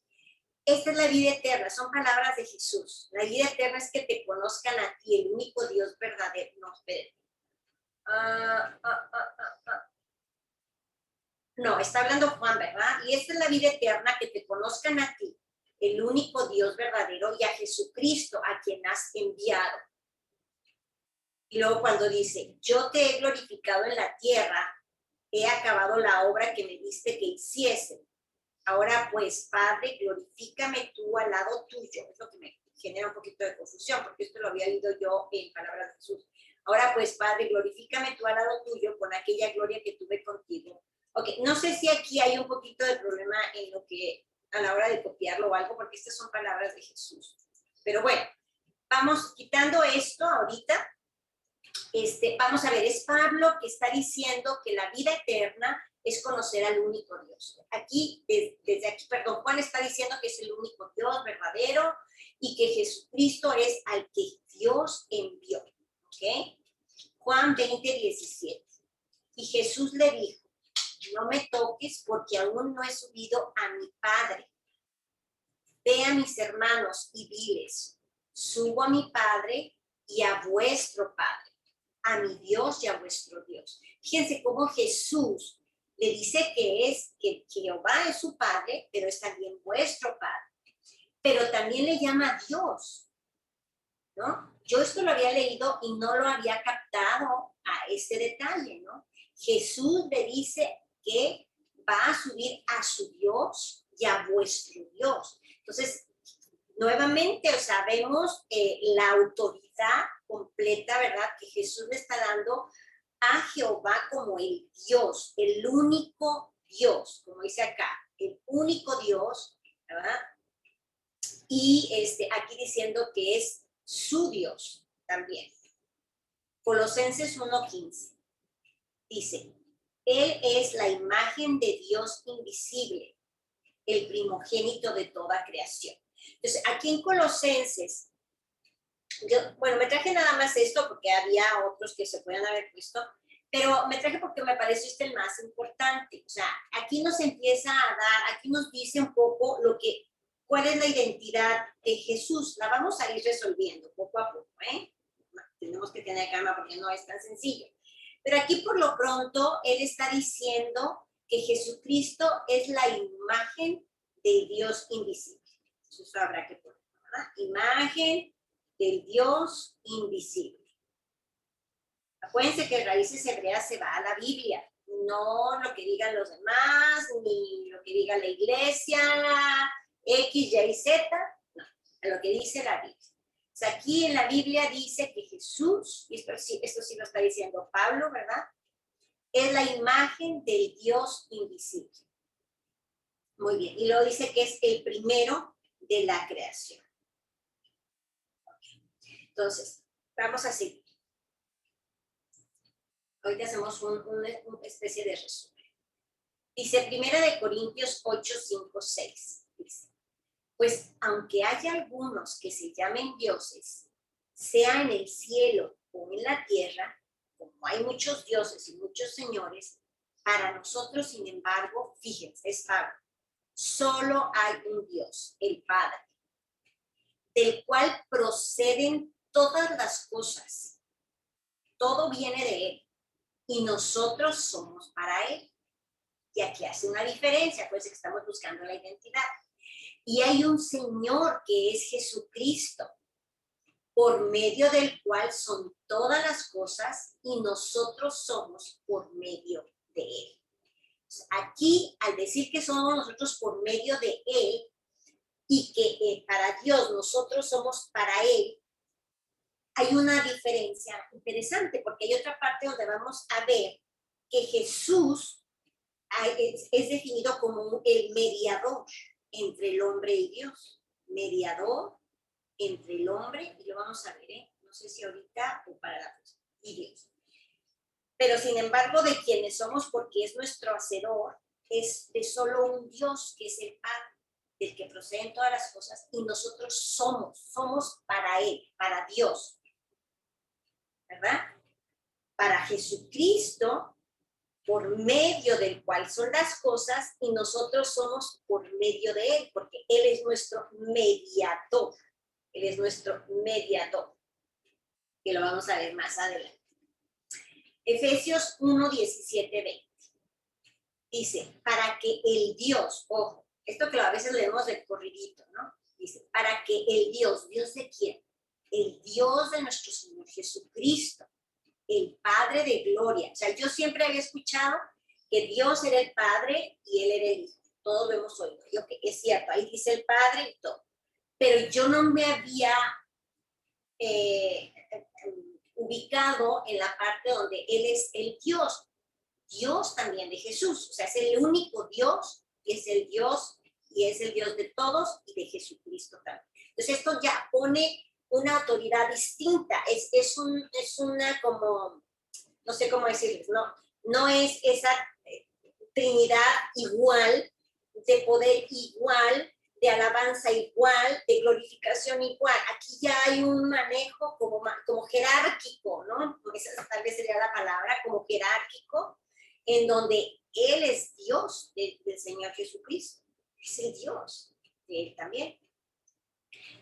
Speaker 3: Esta es la vida eterna, son palabras de Jesús. La vida eterna es que te conozcan a ti, el único Dios verdadero. No, espérenme. No, está hablando Juan, ¿verdad? Y esta es la vida eterna, que te conozcan a ti, el único Dios verdadero, y a Jesucristo, a quien has enviado. Y luego cuando dice, yo te he glorificado en la tierra, he acabado la obra que me diste que hiciese. Ahora pues, Padre, glorifícame tú al lado tuyo. Es lo que me genera un poquito de confusión, porque esto lo había oído yo en palabras de Jesús. Ahora pues, Padre, glorifícame tú al lado tuyo con aquella gloria que tuve contigo. Ok, no sé si aquí hay un poquito de problema en lo que, a la hora de copiarlo o algo, porque estas son palabras de Jesús. Pero bueno, vamos quitando esto ahorita. Vamos a ver, es Pablo que está diciendo que la vida eterna es conocer al único Dios. Aquí, desde aquí, perdón, Juan está diciendo que es el único Dios verdadero y que Jesucristo es al que Dios envió. ¿Ok? Juan 20, 17. Y Jesús le dijo, no me toques porque aún no he subido a mi Padre. Ve a mis hermanos y diles, subo a mi Padre y a vuestro Padre, a mi Dios y a vuestro Dios. Fíjense cómo Jesús le dice que Jehová es su Padre, pero es también vuestro Padre. Pero también le llama Dios, ¿no? Yo esto lo había leído y no lo había captado a este detalle, ¿no? Jesús le dice que va a subir a su Dios y a vuestro Dios. Entonces, nuevamente, o sea, vemos la autoridad completa, ¿verdad? Que Jesús le está dando a Jehová como el Dios, el único Dios, como dice acá, el único Dios, ¿verdad? Y aquí diciendo que es su Dios también. Colosenses 1:15 dice, Él es la imagen de Dios invisible, el primogénito de toda creación. Entonces, aquí en Colosenses Bueno, me traje nada más esto porque había otros que se pueden haber puesto, pero me traje porque me pareció este el más importante. O sea, aquí nos empieza a dar, aquí nos dice un poco cuál es la identidad de Jesús. La vamos a ir resolviendo poco a poco, ¿eh? Tenemos que tener calma porque no es tan sencillo. Pero aquí por lo pronto, él está diciendo que Jesucristo es la imagen de Dios invisible. Eso habrá que poner, ¿verdad? Imagen del Dios invisible. Acuérdense que Raíces Hebreas se va a la Biblia, no lo que digan los demás, ni lo que diga la iglesia, X, Y, Z, no, a lo que dice la Biblia. O sea, aquí en la Biblia dice que Jesús, y esto sí lo está diciendo Pablo, ¿verdad? Es la imagen del Dios invisible. Muy bien, y luego dice que es el primero de la creación. Entonces, vamos a seguir. Hoy hacemos una especie de resumen. Dice 1 Corintios 8, 5, 6. Dice, pues aunque haya algunos que se llamen dioses, sea en el cielo o en la tierra, como hay muchos dioses y muchos señores, para nosotros, sin embargo, fíjense, es Pablo, solo hay un Dios, el Padre, del cual proceden todas las cosas. Todo viene de Él y nosotros somos para Él. Y aquí hace una diferencia, pues que estamos buscando la identidad. Y hay un Señor que es Jesucristo, por medio del cual son todas las cosas y nosotros somos por medio de Él. Aquí, al decir que somos nosotros por medio de Él y que para Dios nosotros somos para Él, hay una diferencia interesante, porque hay otra parte donde vamos a ver que Jesús es definido como el mediador entre el hombre y Dios. Mediador entre el hombre, y lo vamos a ver, no sé si ahorita o para la próxima, y Dios. Pero sin embargo, de quienes somos, porque es nuestro hacedor, es de solo un Dios, que es el Padre, del que proceden todas las cosas, y nosotros somos para Él, para Dios, ¿verdad? Para Jesucristo, por medio del cual son las cosas, y nosotros somos por medio de Él, porque Él es nuestro mediador. Él es nuestro mediador, que lo vamos a ver más adelante. Efesios 1, 17, 20. Dice, para que el Dios, ojo, esto que a veces leemos de corridito, ¿no? Dice, para que el Dios, ¿Dios de quién? El Dios de nuestro Señor Jesucristo, el Padre de gloria. O sea, yo siempre había escuchado que Dios era el Padre y Él era el Hijo. Todos lo hemos oído. Y okay, es cierto, ahí dice el Padre y todo. Pero yo no me había ubicado en la parte donde Él es el Dios. Dios también de Jesús. O sea, es el único Dios y es el Dios de todos y de Jesucristo también. Entonces esto ya pone una autoridad distinta, es una como, no sé cómo decirles, no es esa Trinidad igual, de poder igual, de alabanza igual, de glorificación igual. Aquí ya hay un manejo como jerárquico, ¿no? Esa tal vez sería la palabra, como jerárquico, en donde Él es Dios del Señor Jesucristo, es el Dios de Él también.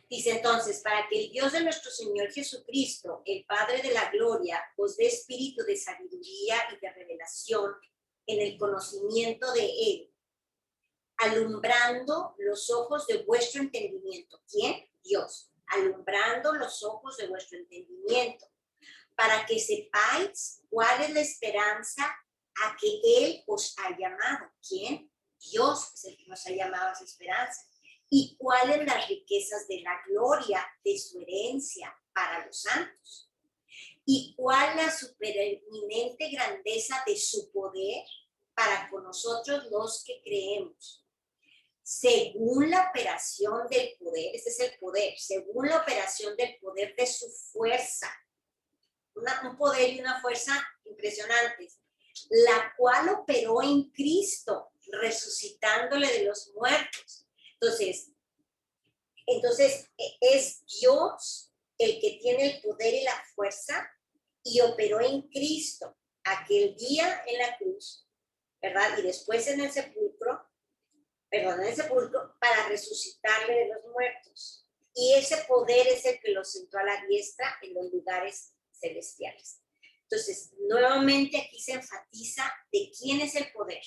Speaker 3: Dice entonces, para que el Dios de nuestro Señor Jesucristo, el Padre de la gloria, os dé espíritu de sabiduría y de revelación en el conocimiento de Él, alumbrando los ojos de vuestro entendimiento. ¿Quién? Dios. Alumbrando los ojos de vuestro entendimiento, para que sepáis cuál es la esperanza a que Él os ha llamado. ¿Quién? Dios es el que nos ha llamado a esa esperanza. ¿Y cuáles las riquezas de la gloria de su herencia para los santos? ¿Y cuál la supereminente grandeza de su poder para con nosotros los que creemos? Según la operación del poder, este es el poder, según la operación del poder de su fuerza, un poder y una fuerza impresionantes, la cual operó en Cristo, resucitándole de los muertos. Entonces es Dios el que tiene el poder y la fuerza, y operó en Cristo aquel día en la cruz, ¿verdad? Y después en el sepulcro, para resucitarle de los muertos. Y ese poder es el que lo sentó a la diestra en los lugares celestiales. Entonces, nuevamente aquí se enfatiza de quién es el poder,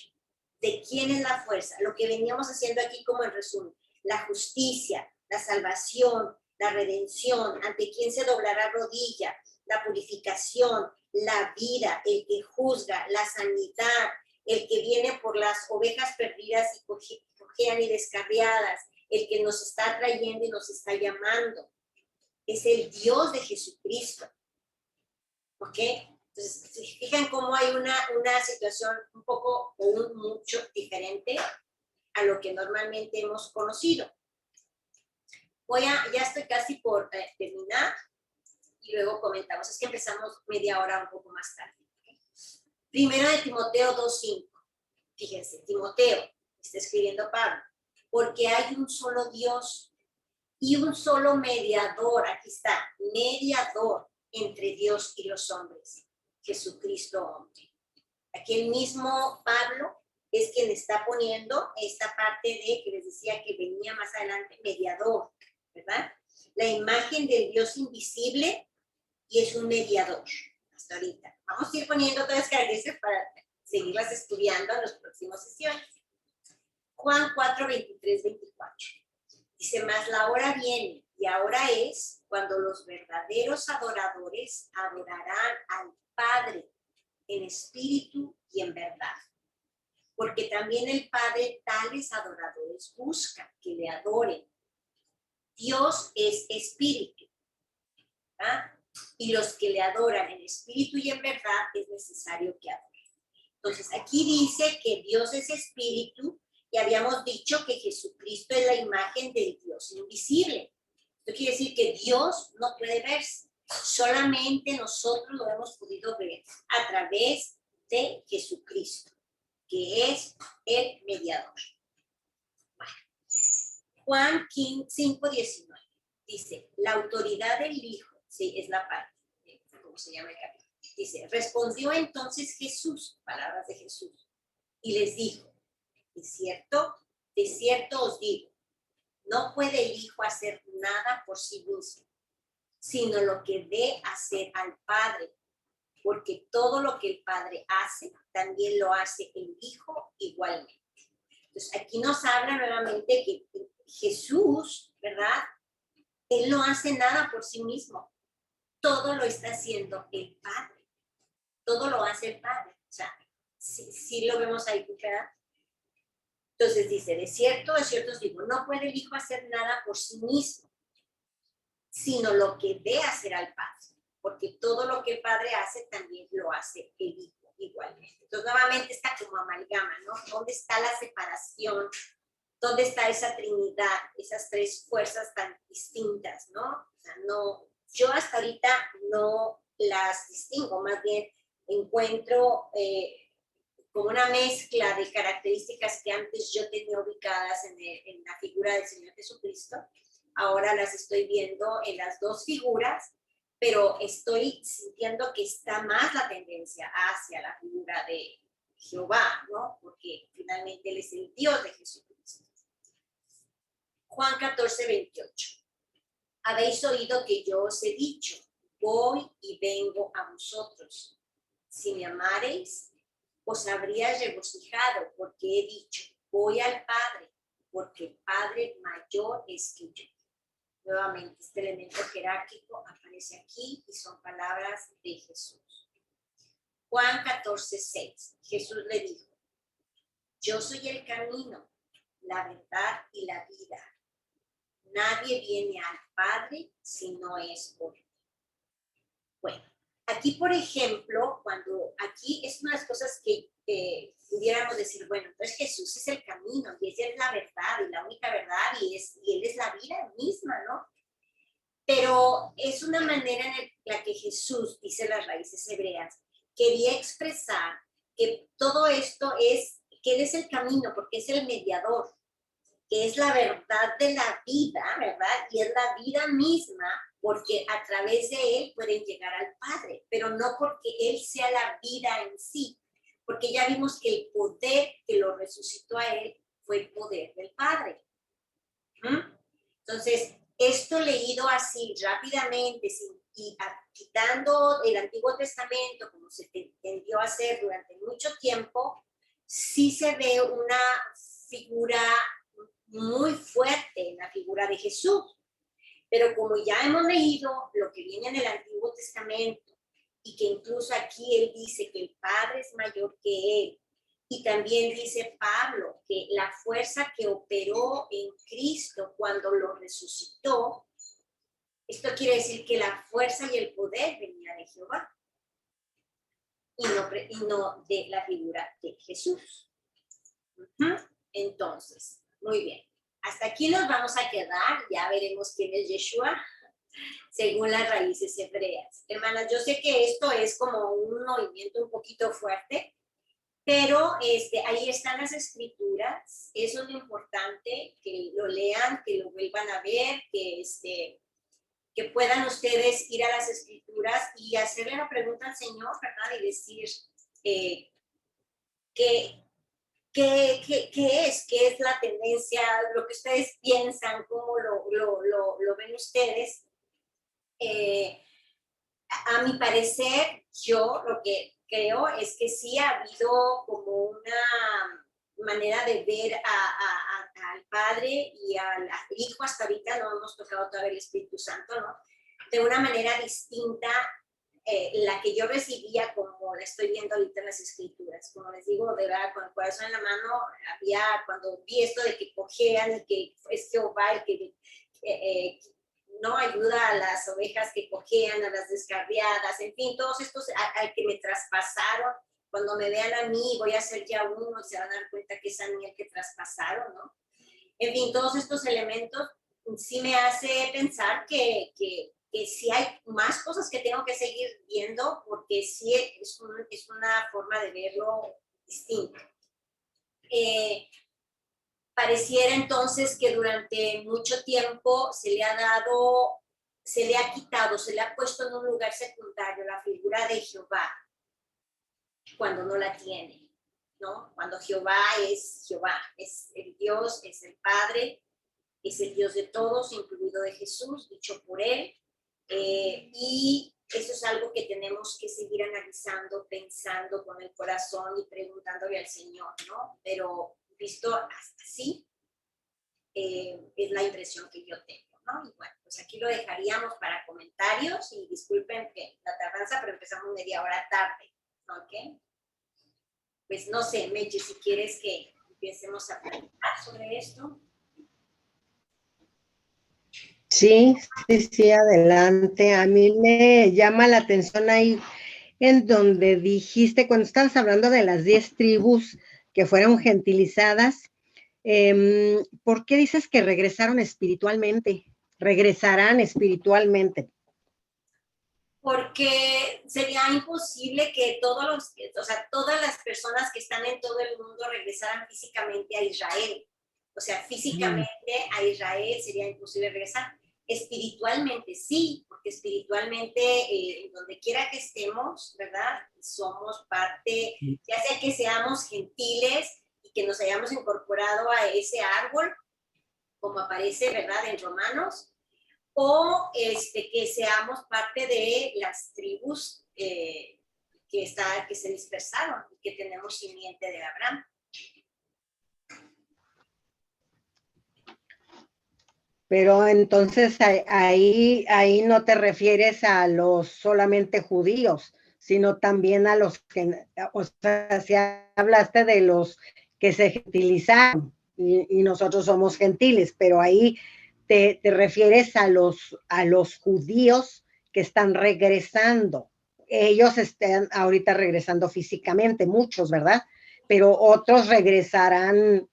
Speaker 3: de quién es la fuerza, lo que veníamos haciendo aquí como en resumen, la justicia, la salvación, la redención, ante quién se doblará rodilla, la purificación, la vida, el que juzga, la sanidad, el que viene por las ovejas perdidas y cojean y descarriadas, el que nos está trayendo y nos está llamando. Es el Dios de Jesucristo. ¿Ok? Entonces, se fijan cómo hay una situación un poco o un mucho diferente a lo que normalmente hemos conocido. Ya estoy casi por terminar y luego comentamos. Es que empezamos media hora un poco más tarde. ¿Okay? Primero de Timoteo 2:5. Fíjense, Timoteo, está escribiendo Pablo, porque hay un solo Dios y un solo mediador, aquí está, mediador entre Dios y los hombres, Jesucristo hombre. Aquí el mismo Pablo es quien está poniendo esta parte de que les decía que venía más adelante, mediador, ¿verdad? La imagen del Dios invisible y es un mediador hasta ahorita. Vamos a ir poniendo todas las características para seguirlas estudiando en las próximas sesiones. Juan 4, 23, 24. Dice, mas la hora viene y ahora es cuando los verdaderos adoradores adorarán al Padre en espíritu y en verdad. Porque también el Padre tales adoradores busca que le adoren. Dios es espíritu. ¿Ah? Y los que le adoran en espíritu y en verdad es necesario que adoren. Entonces, aquí dice que Dios es espíritu y habíamos dicho que Jesucristo es la imagen del Dios invisible. Esto quiere decir que Dios no puede verse. Solamente nosotros lo hemos podido ver a través de Jesucristo, que es el mediador. Bueno. Juan 5:19 dice, la autoridad del Hijo, sí, es la parte, ¿cómo se llama el capítulo? Dice, respondió entonces Jesús, palabras de Jesús, y les dijo, de cierto os digo, no puede el Hijo hacer nada por sí mismo, sino lo que ve hacer al Padre, porque todo lo que el Padre hace, también lo hace el Hijo igualmente. Entonces, aquí nos habla nuevamente que Jesús, ¿verdad? Él no hace nada por sí mismo, todo lo está haciendo el Padre. Todo lo hace el Padre. O sea, sí lo vemos ahí, ¿verdad? Entonces dice, de cierto os digo, no puede el Hijo hacer nada por sí mismo, sino lo que ve hacer al Padre. Porque todo lo que el Padre hace, también lo hace el Hijo igualmente. Entonces, nuevamente está como amalgama, ¿no? ¿Dónde está la separación? ¿Dónde está esa Trinidad? Esas tres fuerzas tan distintas, ¿no? O sea, no, yo hasta ahorita no las distingo, más bien encuentro como una mezcla de características que antes yo tenía ubicadas en la figura del Señor Jesucristo. Ahora las estoy viendo en las dos figuras, pero estoy sintiendo que está más la tendencia hacia la figura de Jehová, ¿no? Porque finalmente Él es el Dios de Jesucristo. Juan 14, 28. Habéis oído que yo os he dicho, voy y vengo a vosotros. Si me amareis, os habríais regocijado, porque he dicho, voy al Padre, porque el Padre mayor es que yo. Nuevamente, este elemento jerárquico aparece aquí y son palabras de Jesús. Juan 14, 6. Jesús le dijo, yo soy el camino, la verdad y la vida. Nadie viene al Padre si no es por mí. Bueno, aquí, por ejemplo, aquí es una de las cosas que pudiéramos decir, bueno, entonces Jesús es el camino y esa es la verdad y la única verdad y Él es la vida misma, ¿no? Pero es una manera en la que Jesús, dice las raíces hebreas, quería expresar que todo esto es, que Él es el camino porque es el mediador, que es la verdad de la vida, ¿verdad? Y es la vida misma, porque a través de él pueden llegar al Padre, pero no porque él sea la vida en sí, porque ya vimos que el poder que lo resucitó a él fue el poder del Padre. Entonces, esto leído así rápidamente y quitando el Antiguo Testamento, como se tendió a hacer durante mucho tiempo, sí se ve una figura muy fuerte en la figura de Jesús. Pero como ya hemos leído lo que viene en el Antiguo Testamento y que incluso aquí él dice que el Padre es mayor que él, y también dice Pablo que la fuerza que operó en Cristo cuando lo resucitó, esto quiere decir que la fuerza y el poder venía de Jehová y no de la figura de Jesús. Entonces, muy bien. Hasta aquí nos vamos a quedar, ya veremos quién es Yeshua, según las raíces hebreas. Hermanas, yo sé que esto es como un movimiento un poquito fuerte, pero ahí están las escrituras, eso es lo importante, que lo lean, que lo vuelvan a ver, que puedan ustedes ir a las escrituras y hacerle la pregunta al Señor, ¿verdad? Y decir, ¿qué es la tendencia? Lo que ustedes piensan, cómo lo ven ustedes. A mi parecer, yo lo que creo es que sí ha habido como una manera de ver al Padre y al Hijo, hasta ahorita no hemos tocado todavía el Espíritu Santo, ¿no? De una manera distinta, la que yo recibía como la estoy viendo ahorita en las Escrituras. Como les digo, de verdad, con el corazón en la mano, cuando vi esto de que cojean y que es Jehová el que no ayuda a las ovejas que cojean, a las descarriadas, en fin, todos estos al que me traspasaron. Cuando me vean a mí, voy a ser ya uno, se van a dar cuenta que es a mí el que traspasaron, ¿no? En fin, todos estos elementos sí me hace pensar que sí hay más cosas que tengo que seguir viendo, porque sí es una forma de verlo distinta. Pareciera entonces que durante mucho tiempo se le ha quitado, se le ha puesto en un lugar secundario la figura de Jehová, cuando no la tiene, ¿no? Cuando Jehová, es el Dios, es el Padre, es el Dios de todos, incluido de Jesús, dicho por él, y eso es algo que tenemos que seguir analizando, pensando con el corazón y preguntándole al Señor, ¿no? Pero visto hasta así, es la impresión que yo tengo, ¿no? Y bueno, pues aquí lo dejaríamos para comentarios y disculpen que la tardanza, pero empezamos media hora tarde, ¿ok? Pues no sé, Meche, si quieres que empecemos a platicar sobre esto.
Speaker 4: Sí, adelante. A mí me llama la atención ahí en donde dijiste, cuando estabas hablando de las 10 tribus que fueron gentilizadas, ¿por qué dices que regresaron espiritualmente? Regresarán espiritualmente.
Speaker 3: Porque sería imposible que todas las personas que están en todo el mundo regresaran físicamente a Israel. O sea, físicamente a Israel sería imposible regresar. Espiritualmente sí, porque espiritualmente, donde quiera que estemos, ¿verdad? Somos parte, ya sea que seamos gentiles y que nos hayamos incorporado a ese árbol, como aparece, ¿verdad? En Romanos, o que seamos parte de las tribus que se dispersaron y que tenemos simiente de Abraham.
Speaker 4: Pero entonces ahí no te refieres a los solamente judíos, sino también a los que, o sea, si hablaste de los que se gentilizaron y nosotros somos gentiles, pero ahí te refieres a los judíos que están regresando. Ellos están ahorita regresando físicamente, muchos, ¿verdad? Pero otros regresarán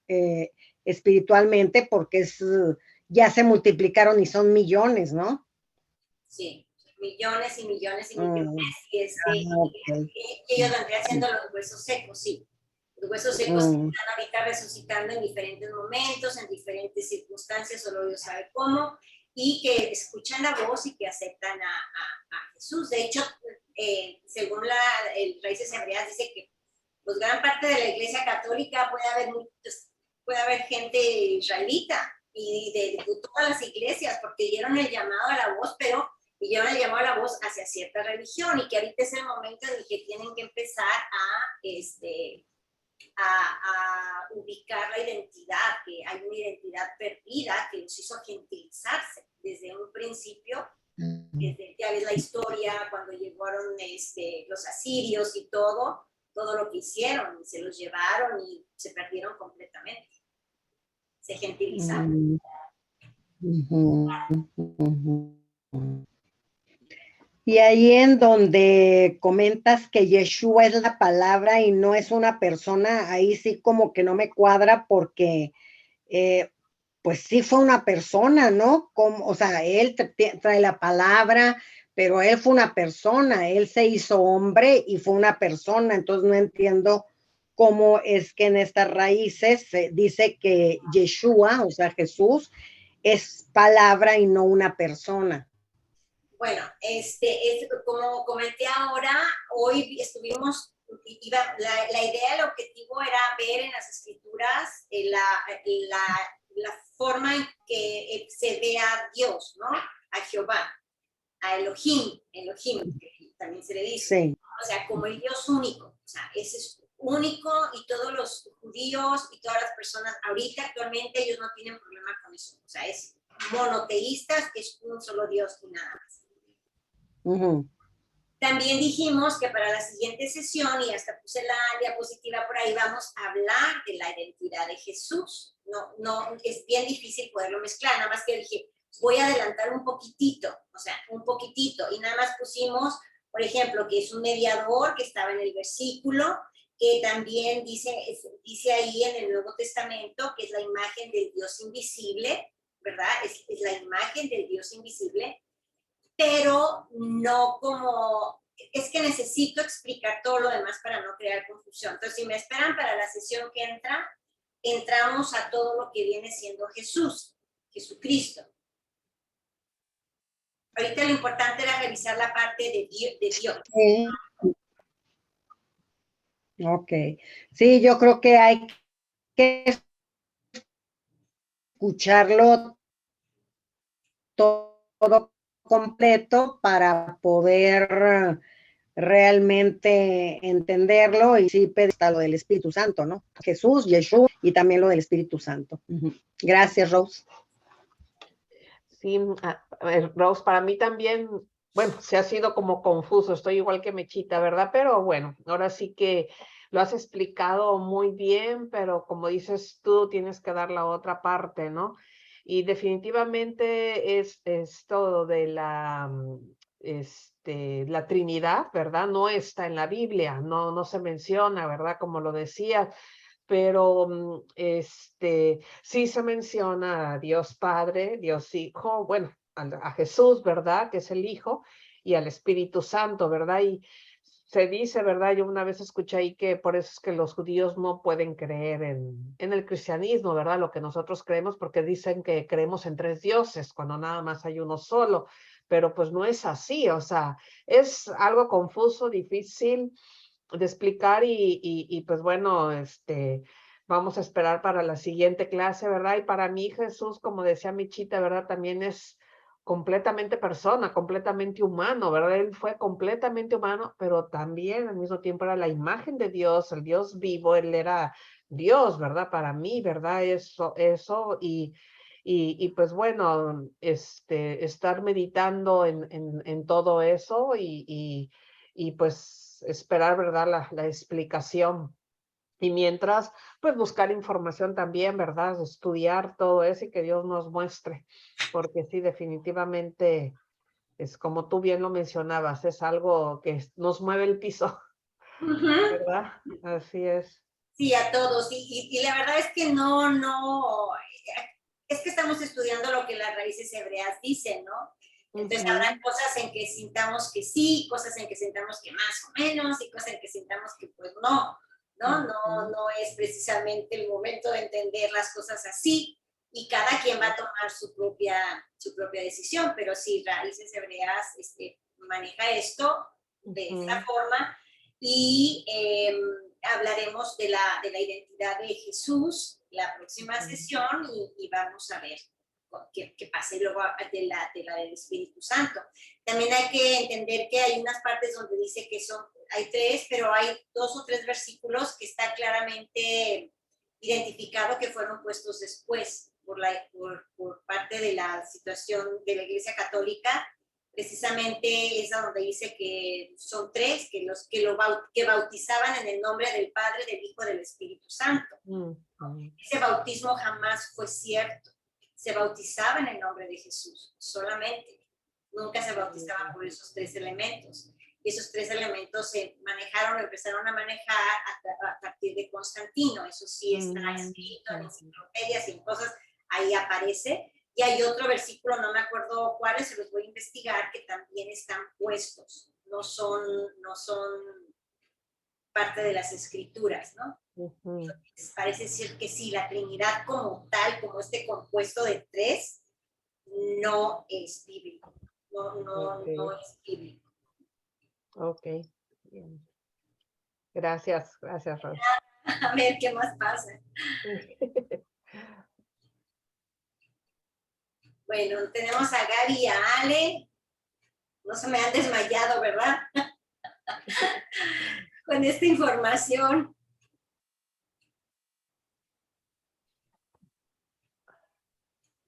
Speaker 4: espiritualmente porque ya se multiplicaron y son millones, ¿no?
Speaker 3: Sí, millones y millones y millones. Y
Speaker 4: okay.
Speaker 3: ellos vendrían siendo los huesos secos, sí. Los huesos secos están ahorita resucitando en diferentes momentos, en diferentes circunstancias, solo Dios sabe cómo, y que escuchan la voz y que aceptan a Jesús. De hecho, según el Raíces Hebreas dice que pues gran parte de la Iglesia Católica puede haber gente israelita y de todas las iglesias, porque dieron el llamado a la voz, pero dieron el llamado a la voz hacia cierta religión, y que ahorita es el momento en el que tienen que empezar a ubicar la identidad, que hay una identidad perdida que los hizo gentilizarse desde un principio. Ya ves la historia cuando llegaron los asirios y todo lo que hicieron, se los llevaron y se perdieron completamente, se gentilizaron.
Speaker 4: Y ahí en donde comentas que Yeshua es la palabra y no es una persona, ahí sí como que no me cuadra, porque pues sí fue una persona, ¿no? O sea, él trae la palabra, pero él fue una persona, él se hizo hombre y fue una persona. Entonces no entiendo cómo es que en estas raíces se dice que Yeshua, o sea, Jesús, es palabra y no una persona.
Speaker 3: Bueno, como comenté ahora, hoy estuvimos, la idea, el objetivo era ver en las escrituras la forma en que se ve a Dios, ¿no? A Jehová, a Elohim, que también se le dice.
Speaker 4: Sí.
Speaker 3: O sea, como el Dios único. O sea, ese es único, y todos los judíos y todas las personas ahorita, actualmente, ellos no tienen problema con eso. O sea, es monoteístas, es un solo Dios y nada más. También dijimos que para la siguiente sesión, y hasta puse la diapositiva por ahí, vamos a hablar de la identidad de Jesús. No, es bien difícil poderlo mezclar, nada más que dije, voy a adelantar un poquitito, y nada más pusimos, por ejemplo, que es un mediador, que estaba en el versículo, que también dice ahí en el Nuevo Testamento, que es la imagen del Dios invisible, ¿verdad? Es la imagen del Dios invisible, pero no como, es que necesito explicar todo lo demás para no crear confusión. Entonces, si me esperan para la sesión que entramos a todo lo que viene siendo Jesucristo. Ahorita lo importante era revisar la parte de Dios.
Speaker 4: Sí. Ok. Sí, yo creo que hay que escucharlo todo completo para poder realmente entenderlo, y sí, está lo del Espíritu Santo, ¿no? Jesús, Yeshua, y también lo del Espíritu Santo. Gracias, Rose.
Speaker 1: Sí, a ver, Rose, para mí también, bueno, se ha sido como confuso, estoy igual que Mechita, ¿verdad? Pero bueno, ahora sí que lo has explicado muy bien, pero como dices tú, tienes que dar la otra parte, ¿no? Y definitivamente es todo de la Trinidad, ¿verdad? No está en la Biblia, no se menciona, ¿verdad? Como lo decías, pero sí se menciona a Dios Padre, Dios Hijo, bueno, a Jesús, ¿verdad? Que es el Hijo, y al Espíritu Santo, ¿verdad? Y se dice, ¿verdad? Yo una vez escuché ahí que por eso es que los judíos no pueden creer en el cristianismo, ¿verdad? Lo que nosotros creemos, porque dicen que creemos en 3 dioses, cuando nada más hay uno solo, pero pues no es así, o sea, es algo confuso, difícil de explicar, y pues bueno, vamos a esperar para la siguiente clase, ¿verdad? Y para mí Jesús, como decía Michita, ¿verdad? También es completamente persona, completamente humano, ¿verdad? Él fue completamente humano, pero también al mismo tiempo era la imagen de Dios, el Dios vivo, él era Dios, ¿verdad? Para mí, ¿verdad? Eso, y pues bueno, estar meditando en todo eso, y pues esperar, ¿verdad? La explicación. Y mientras, pues buscar información también, ¿verdad? Estudiar todo eso y que Dios nos muestre, porque sí, definitivamente es como tú bien lo mencionabas, es algo que nos mueve el piso, ¿verdad? Así es.
Speaker 3: Sí, a todos. Y la verdad es que es que estamos estudiando lo que las raíces hebreas dicen, ¿no? Entonces habrá cosas en que sintamos que sí, cosas en que sintamos que más o menos, y cosas en que sintamos que pues no, ¿no? No es precisamente el momento de entender las cosas así, y cada quien va a tomar su propia decisión, pero sí, Raíces Hebreas maneja esto de esta forma, y hablaremos de la identidad de Jesús la próxima sesión, y vamos a ver qué pasa, y luego de la del Espíritu Santo. También hay que entender que hay unas partes donde dice que hay 3, pero hay 2 o 3 versículos que está claramente identificado que fueron puestos después por parte de la situación de la Iglesia Católica. Precisamente es donde dice que son 3, que bautizaban en el nombre del Padre, del Hijo y del Espíritu Santo. Ese bautismo jamás fue cierto. Se bautizaba en el nombre de Jesús, solamente. Nunca se bautizaban por esos 3 elementos. Y esos 3 elementos empezaron a manejar a partir de Constantino. Eso sí está escrito en enciclopedias y en cosas, ahí aparece. Y hay otro versículo, no me acuerdo cuáles, se los voy a investigar, que también están puestos. No son parte de las escrituras, ¿no? Entonces, parece decir que sí, la Trinidad como tal, como este compuesto de 3, no es bíblico. No es bíblico.
Speaker 1: Ok, bien. Gracias, Ros.
Speaker 3: A ver qué más pasa. Bueno, tenemos a Gaby y a Ale. No se me han desmayado, ¿verdad? Con esta información.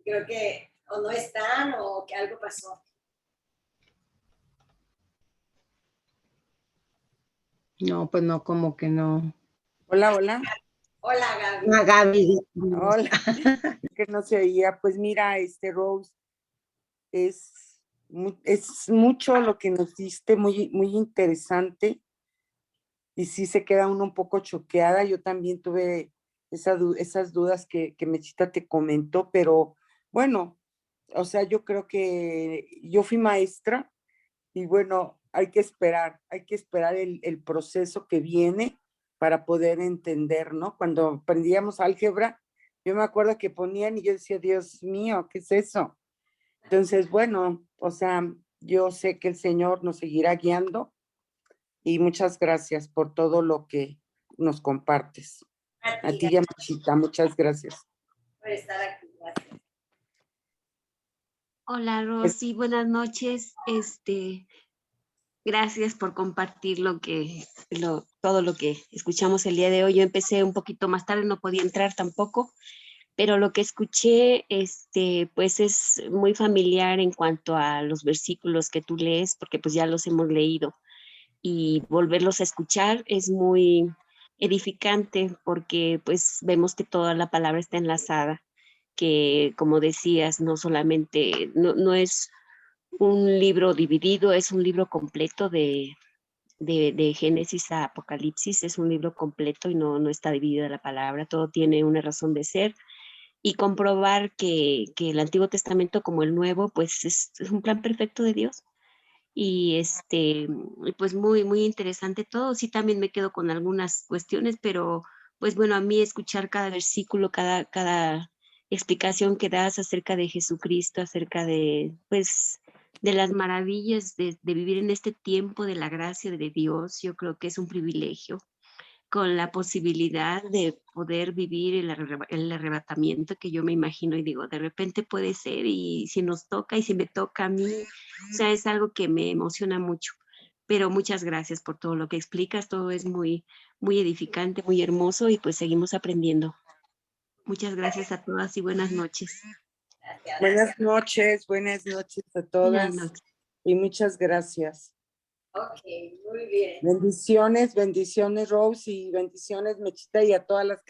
Speaker 3: Creo que o no están o que algo pasó.
Speaker 4: No, pues no, como que no.
Speaker 2: Hola, hola.
Speaker 3: Hola, Gaby.
Speaker 4: Ah, Gaby.
Speaker 2: Hola. Que no se oía. Pues mira, Rose, es mucho lo que nos diste, muy, muy interesante. Y sí se queda uno un poco choqueada. Yo también tuve esas dudas que Mechita te comentó, pero bueno, o sea, yo creo que yo fui maestra y bueno, hay que esperar el proceso que viene para poder entender, ¿no? Cuando aprendíamos álgebra, yo me acuerdo que ponían y yo decía, Dios mío, ¿qué es eso? Entonces, bueno, o sea, yo sé que el Señor nos seguirá guiando y muchas gracias por todo lo que nos compartes. A ti y a Machita, muchas gracias.
Speaker 3: Por estar aquí, gracias.
Speaker 5: Hola, Rosy, buenas noches. Gracias por compartir todo lo que escuchamos el día de hoy. Yo empecé un poquito más tarde, no podía entrar tampoco, pero lo que escuché, pues es muy familiar en cuanto a los versículos que tú lees, porque pues ya los hemos leído, y volverlos a escuchar es muy edificante porque pues vemos que toda la palabra está enlazada, que como decías, no solamente, no es un libro dividido, es un libro completo de Génesis a Apocalipsis, es un libro completo y no está dividida la palabra, todo tiene una razón de ser, y comprobar que el Antiguo Testamento como el Nuevo, pues es un plan perfecto de Dios. Y pues muy, muy interesante todo. Sí, también me quedo con algunas cuestiones, pero pues bueno, a mí escuchar cada versículo, cada explicación que das acerca de Jesucristo, acerca de, pues, de las maravillas de vivir en este tiempo de la gracia de Dios, yo creo que es un privilegio, con la posibilidad de poder vivir el arrebatamiento que yo me imagino y digo, de repente puede ser y si nos toca y si me toca a mí, o sea, es algo que me emociona mucho. Pero muchas gracias por todo lo que explicas, todo es muy, muy edificante, muy hermoso y pues seguimos aprendiendo. Muchas gracias a todas y buenas noches.
Speaker 3: Gracias.
Speaker 2: Buenas noches a
Speaker 5: Buenas
Speaker 2: todas
Speaker 5: noches.
Speaker 2: y muchas gracias.
Speaker 3: Ok, muy bien.
Speaker 2: Bendiciones, Rose, y bendiciones, Mechita, y a todas las que